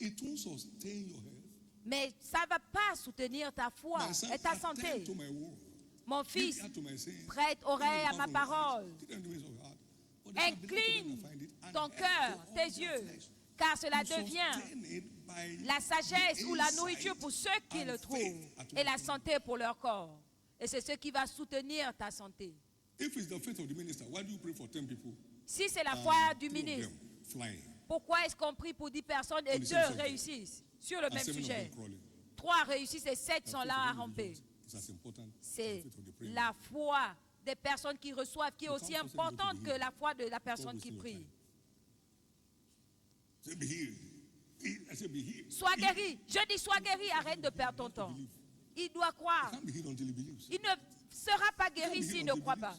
it won't sustain your health. Mais ça ne va pas soutenir ta foi My son, et ta attend santé. to my word. Mon Give fils, ear to my saying. prête oreille à Give ma them the parole. Give them the ways of your heart. For they shall be led to them Incline that find it, and ton help cœur, to all tes their yeux, flesh. car cela You devient sustain it by la sagesse the ou la insight nourriture pour ceux qui and le trouvent faith at et la work. santé pour leur corps. Et c'est ce qui va soutenir ta santé. If it's the faith of the minister, why do you pray for 10 people? Si c'est la And foi du 3 of ministre, them flying, pourquoi est-ce qu'on prie pour 10 personnes et On the 2 same subject. réussissent sur le and même 7 of sujet? them crawling? 3 réussissent et 7 The sont faith là of à the ramper. individuals is as important as the C'est faith of the prayer. la foi des personnes qui reçoivent qui est You aussi can't force importante anybody to que be la foi de la personne God qui will still prie. Say, be healed. I say, be healed. Sois guéri. Je dis sois guéri, arrête de perdre ton temps. Il doit croire. He can't be healed until he believes. Il ne sera pas guéri s'il ne croit pas.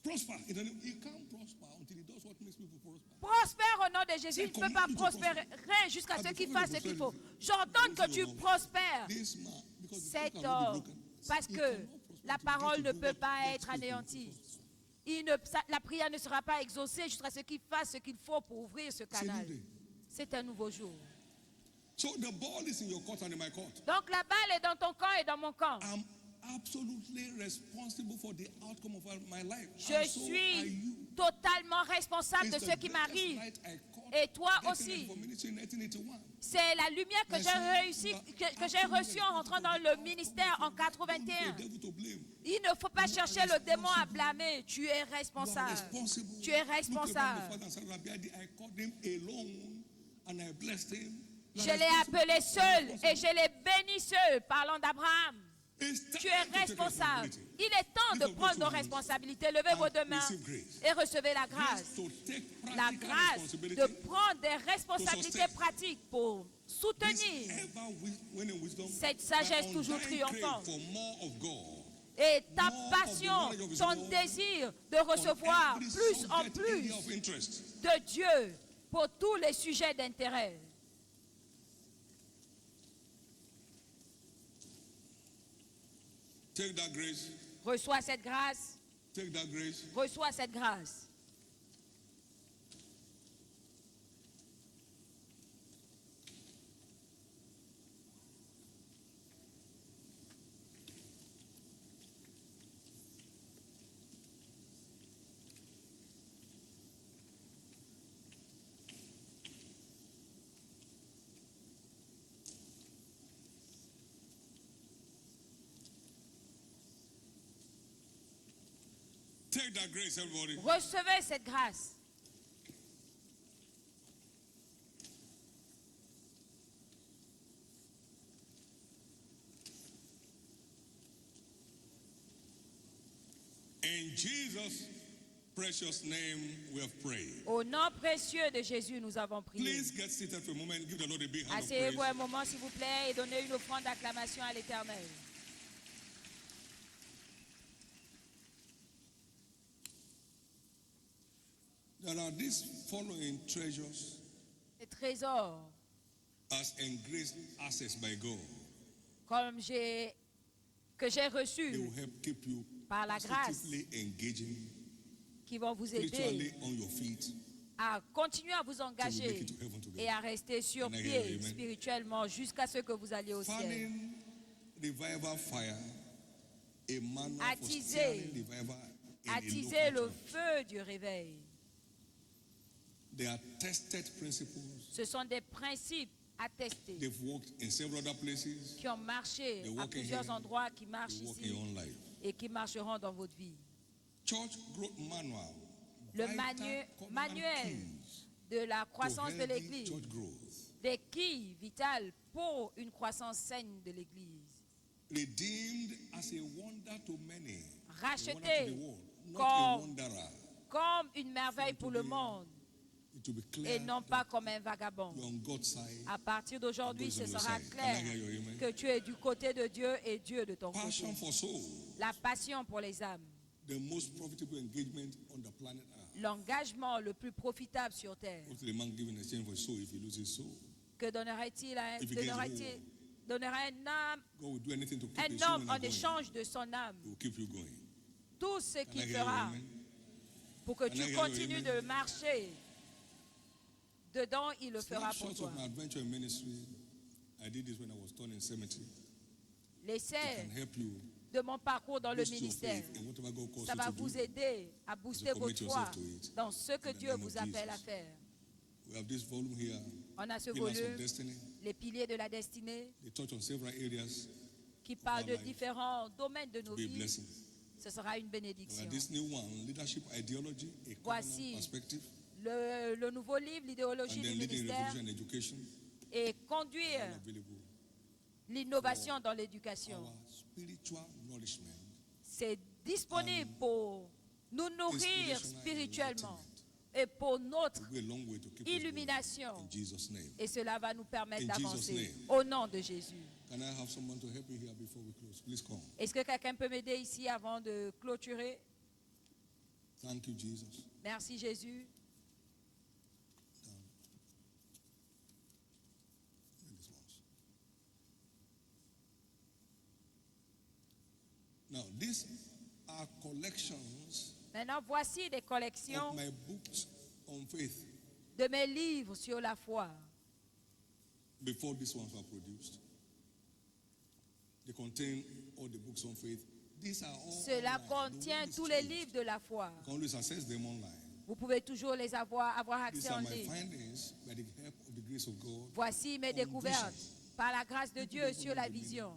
Prosper. He can't prosper until he does what makes people prosper. Prospère au nom de Jésus. Il ne peut pas prospérer jusqu'à ce qu'il fasse ce qu'il faut. J'ordonne que tu prospères This man, because the cet book cannot be homme, broken. parce He que cannot prosper la until he parole gets ne to do peut what pas God être speaks to him. anéantie. La prière ne sera pas exaucée jusqu'à ce qu'il fasse ce qu'il faut pour ouvrir ce canal. day. C'est un nouveau jour. So the ball is in your court and in my court. Donc la balle est dans ton camp et dans mon camp. I'm absolutely responsible for the outcome of my life. Je And so are suis you. totalement responsable de It's ce the qui greatest m'arrive. light I caught Et toi getting aussi. ready for ministry in 1981. C'est la lumière que j'ai réussi, que j'ai reçue en rentrant dans le ministère en 81. The devil to blame. Il ne faut pas chercher le démon à blâmer. Tu es You are responsable. responsible. Tu es Look at responsable. my father and son, Rabbi Adi, I called him alone and I blessed him. You Je are l'ai responsible. appelé seul et je l'ai béni seul, parlant d'Abraham. It's Tu time es to take responsable. responsibility. Il est temps de prendre nos responsabilités. Levez vos deux mains et recevez la grâce. To take La practical grâce responsibility de prendre des responsabilités pratiques pour this soutenir ever-winning wisdom, cette sagesse my toujours undying crave triomphante. for more of God. Et ta More of passion, the knowledge of His ton word désir de on recevoir every plus en subject plus area of interest. de Dieu pour tous les sujets d'intérêt. Take that grace. Reçois cette grâce. Take that grace. Reçois cette grâce. Take that grace, everybody. Recevez cette grâce. In Jesus' precious name we have prayed. Au nom précieux de Jésus, nous avons prié. Please get seated for a moment. Give the Lord a big hand of Asseyez-vous praise. un moment, s'il vous plaît, et donnez une offrande d'acclamation à l'Éternel. There are these following treasures Les trésors, as engraced access by God. comme que j'ai They reçus will help keep you par la grâce, positively engaging, qui vont vous spiritually aider on your feet. à continuer à vous till we make engager it to heaven together. et à rester sur Can I hear pied you, amen? spirituellement jusqu'à ce que vous alliez au ciel. Fanning revival fire, a manual for Attiser. steering revival in a Attiser local le church. feu du réveil. They are tested principles. Ce sont des principes attestés They've worked in several other places. qui ont marché They à work in plusieurs here. endroits, qui marchent They work in ici your own life. et qui marcheront dans votre vie. Church growth manual. Le Vital covenant manuel keys de la to croissance de healthy l'Église, church growth. des quilles vitales pour une croissance saine de l'Église. Redeemed as a wonder to many. Racheté A wonder to the world, not a comme- wanderer. Comme une merveille pour le monde It will be clear et non pas comme un vagabond. you're on God's side. À partir d'aujourd'hui, ce sera Can I clair hear your amen? que tu es du côté de Dieu et Dieu de ton côté. Passion for soul. La passion pour les âmes, The most profitable engagement on the planet Earth. l'engagement le plus profitable sur terre. What will a man give in exchange for his soul if he loses his soul? Que donnerait-il à If he gets donnerait God will do anything to keep un his soul homme en going. échange de son âme? He will keep you going. Tout ce Can I qu'il hear your fera amen? pour que Can I tu hear your continues amen? de marcher dedans, il le fera pour Snapshots toi. of my adventure in ministry. I did this when I was turning 70. L'essai It can help you de mon parcours dans le boost your ministère, faith in whatever God calls ça you va to do. vous aider à booster commit votre foi yourself to it. dans ce que In the Dieu name of vous appelle à Jesus. faire. We have this volume here, On a ce Pillars of volume, Destiny. les piliers de la destinée, They touch on several areas qui parle de life. différents domaines de to nos be a vies. blessing. Ce sera une We bénédiction. have this new one, Leadership Ideology, a Voici covenant perspective, le nouveau livre, and l'idéologie then du Leading ministère Revolution and Education, et all conduire available. l'innovation dans l'éducation. Our spiritual nourishment, C'est disponible pour nous nourrir inspirational spirituellement et pour notre will go a long way to keep us going. illumination. In Jesus' name. Et cela va nous permettre In Jesus' d'avancer name. au nom de Jésus. Can I have someone to help me here before we close? Please come. Est-ce que quelqu'un peut m'aider ici avant de clôturer? Thank you, Jesus. Merci Jésus. And this ones. Now, these are collections Maintenant, voici des collections of my books on faith de mes livres sur la foi. before these ones were produced. They contain all the books on faith. These are all Cela online. contient The tous word les is livres de la foi. You can always access them online. Vous pouvez toujours les avoir These accès are en my ligne. findings by the help of the grace of God. Voici mes découvertes par la grâce de Dieu sur la vision.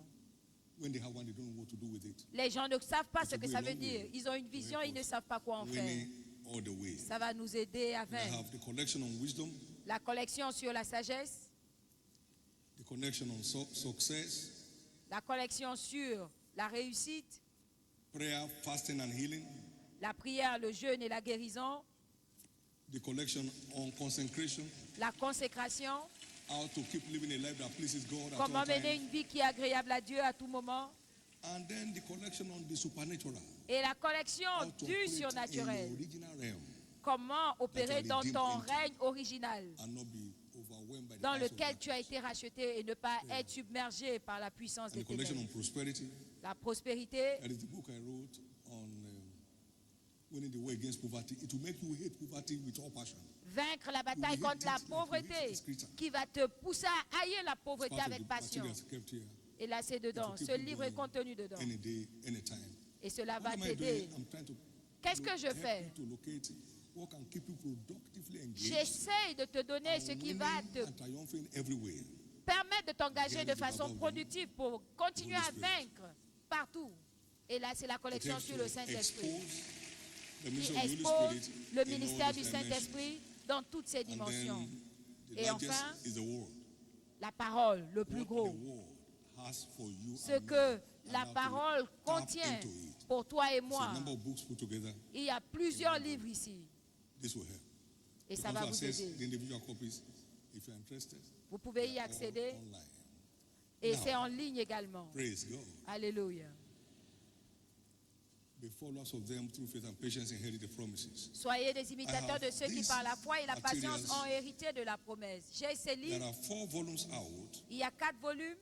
When they have one, they don't know what to do with it. Les gens ne savent pas ce It que will ça go a veut long dire. way. Ils ont une vision, ils ne savent pas quoi en faire. Winning all the way. Ça va nous aider à And I vaincre. have the collection on wisdom, La collection sur la sagesse, the collection on success, la collection sur la réussite, prayer, fasting, and healing, la prière, le jeûne et la guérison, the collection on consecration, la consécration, how to keep living a life that pleases God at comment all mener times, une vie qui est agréable à Dieu à tout moment, and then the collection on the supernatural, et la collection how to du operate in surnaturel, the original realm comment opérer dans ton redeemed règne original, and not be overwhelmed by the dans eyes of lequel tu as darkness. été racheté et ne pas être submergé par la puissance And des the collection on ténèbres. prosperity, La prospérité, That is the book I wrote on winning the war against poverty. It will make you hate poverty with all passion. vaincre la bataille contre la pauvreté, qui va te pousser à haïr la pauvreté Part of avec the passion. materials kept here. Et là, c'est dedans. Ce livre est contenu dedans. Any day, anytime. Et cela What va am I t'aider. doing? I'm trying to Qu'est-ce que je help fais? you to locate what can keep you productively engaged J'essaye de te donner ce qui va winning te and triumphing everywhere. permettre de t'engager de façon productive pour continuer à vaincre partout. Et là, c'est la collection sur le Saint-Esprit The qui mission of the Holy expose Spirit le in ministère all du these dimensions. Saint-Esprit dans toutes ses And dimensions. then the Et largest enfin, is the word. la parole, le plus What gros. the word has for you Ce and que me, la and how to parole tap contient into it. pour toi et It's moi. a number of books put together. Il y a plusieurs livres ici. This will help. Et You ça can va also vous access the aider. individual copies if you're interested. Vous pouvez y They're all accéder. online. Et Now, c'est en ligne également. Praise God. Alléluia. Be followers of them through faith and patience inherit the promises. Soyez des imitateurs de ceux qui, par la foi et la patience, materials. ont hérité de la promesse. J'ai ces There livres. are 4 volumes out Il y a 4 volumes,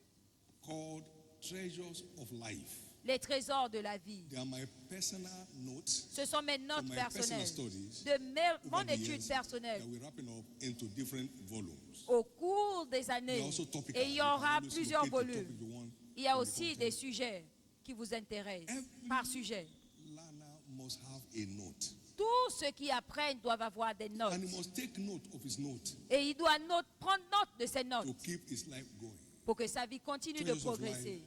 called Treasures of Life. les trésors de la vie. They are my personal notes Ce sont mes notes my personnelles, personal studies de over mon the étude years personnelle that we're wrapping up into different volumes. au cours des They're années. also topical. Et il y You can aura always plusieurs locate the volumes. topic you want Il y a in the aussi content. des sujets qui vous intéressent par sujet. Learner must have a note. Tous ceux qui apprennent doivent avoir des notes. And he must take note of his note Et il doit prendre note de ces notes to keep his life going. pour que sa vie continue de Treasures of Life, progresser.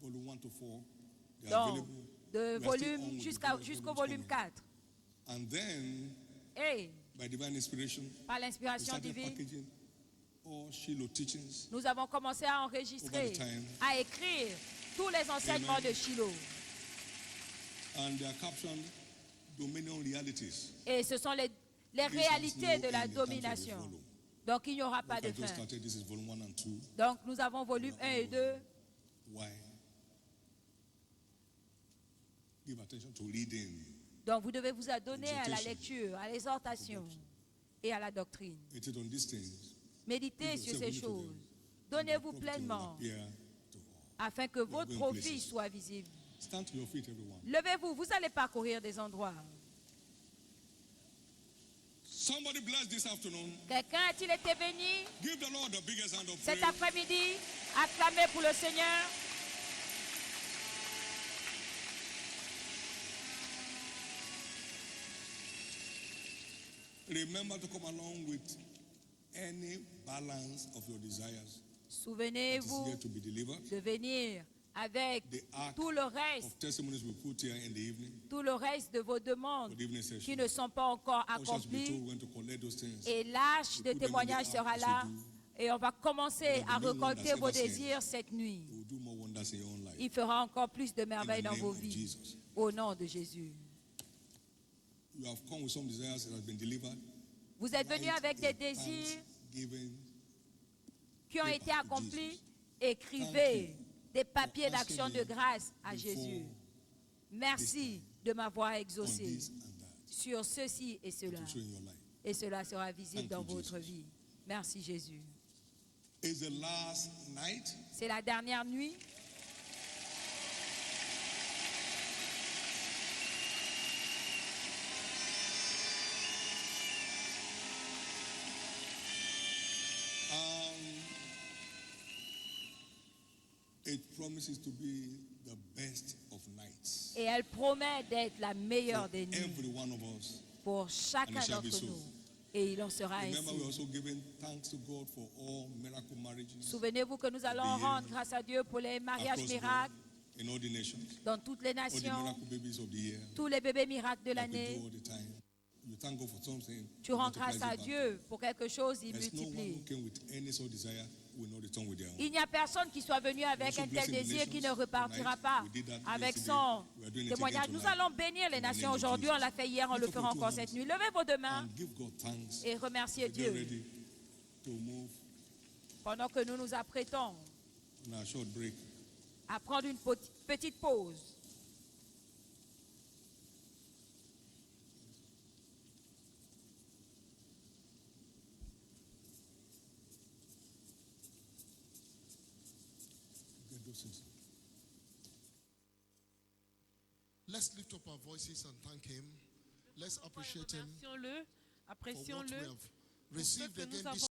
volume 1 to 4. They are Donc, available. de We are still on volume with jusqu'au the volumes volume coming. 4. And then, Et by divine inspiration, par we l'inspiration started divine, packaging all Shiloh teachings. nous avons commencé à enregistrer, Over the time. à écrire tous les enseignements Amen. de Shiloh. And they are captioned Dominion Realities. Et ce sont les This réalités has no de la end in terms of this domination. volume. Donc il n'y aura pas What I de just fin. started, this is volume 1 and 2. Donc nous avons volume 1 et 2. Why? Give attention to reading. Donc vous devez vous adonner à la Exhortation. lecture, à l'exhortation et à la doctrine. Meditate on these things. Méditez sur ces choses. Donnez-vous pleinement Appear to all. afin que votre profit soit visible. Stand to your feet, everyone. Levez-vous, vous allez parcourir des endroits. Somebody bless this afternoon. Quelqu'un a-t-il été béni Give the Lord the biggest hand of cet praise. après-midi? Acclamez pour le Seigneur. Remember to come along with any balance of your desires. That is Souvenez-vous here to be delivered. de venir avec The ark tout le reste, of testimonies we put here in the evening. tout le reste de vos demandes For the evening qui session. ne sont pas encore Ushers will be accomplies. told when to collect those things. Et l'arche de témoignage sera là. Et on va commencer à récolter vos désirs cette nuit. He will do more wonders in your own life. Il fera encore plus de In merveilles the dans name vos of vies. Jesus. Au nom de Jésus. You have come with some desires that have been delivered. Vous êtes venus Write avec a des désirs thanksgiving qui ont été accomplis. Écrivez des papiers d'action de grâce à Jésus. Merci de m'avoir on exaucé this and that sur ceci et cela. to show in your life. Et cela sera visible Thank dans you, votre Jesus. vie. Merci Jésus. It's the last night. C'est la dernière nuit. It promises to be the best of nights. Et elle promet d'être la meilleure For des nuits every one of us. pour chacun And it shall be d'entre so. nous. Et il en sera Remember, ainsi. we're also giving thanks to God for all miracle marriages Souvenez-vous que nous allons rendre grâce à Dieu pour les mariages across the miracles world, in all the nations. dans toutes les All the nations, miracle babies of the year. tous les bébés miracles de Like we l'année. do all the time. You thank God for something. Tu rends multiplies grâce à it back. Dieu pour quelque chose, il There's no one multiplie. who came with any sort of desire who will not return with their own. Il n'y a personne qui soit venu avec un tel désir qui ne repartira pas avec son témoignage. Nous allons bénir les nations aujourd'hui. On l'a fait hier, on le fera encore cette nuit. Levez vos deux mains And give God thanks. et remerciez Get Dieu ready to move pendant que nous nous apprêtons on our short break. à prendre une petite pause. Get those things. Let's lift up our voices and thank him. Let's appreciate him Remercions-le, for what we apprécions-le have received que nous again avons this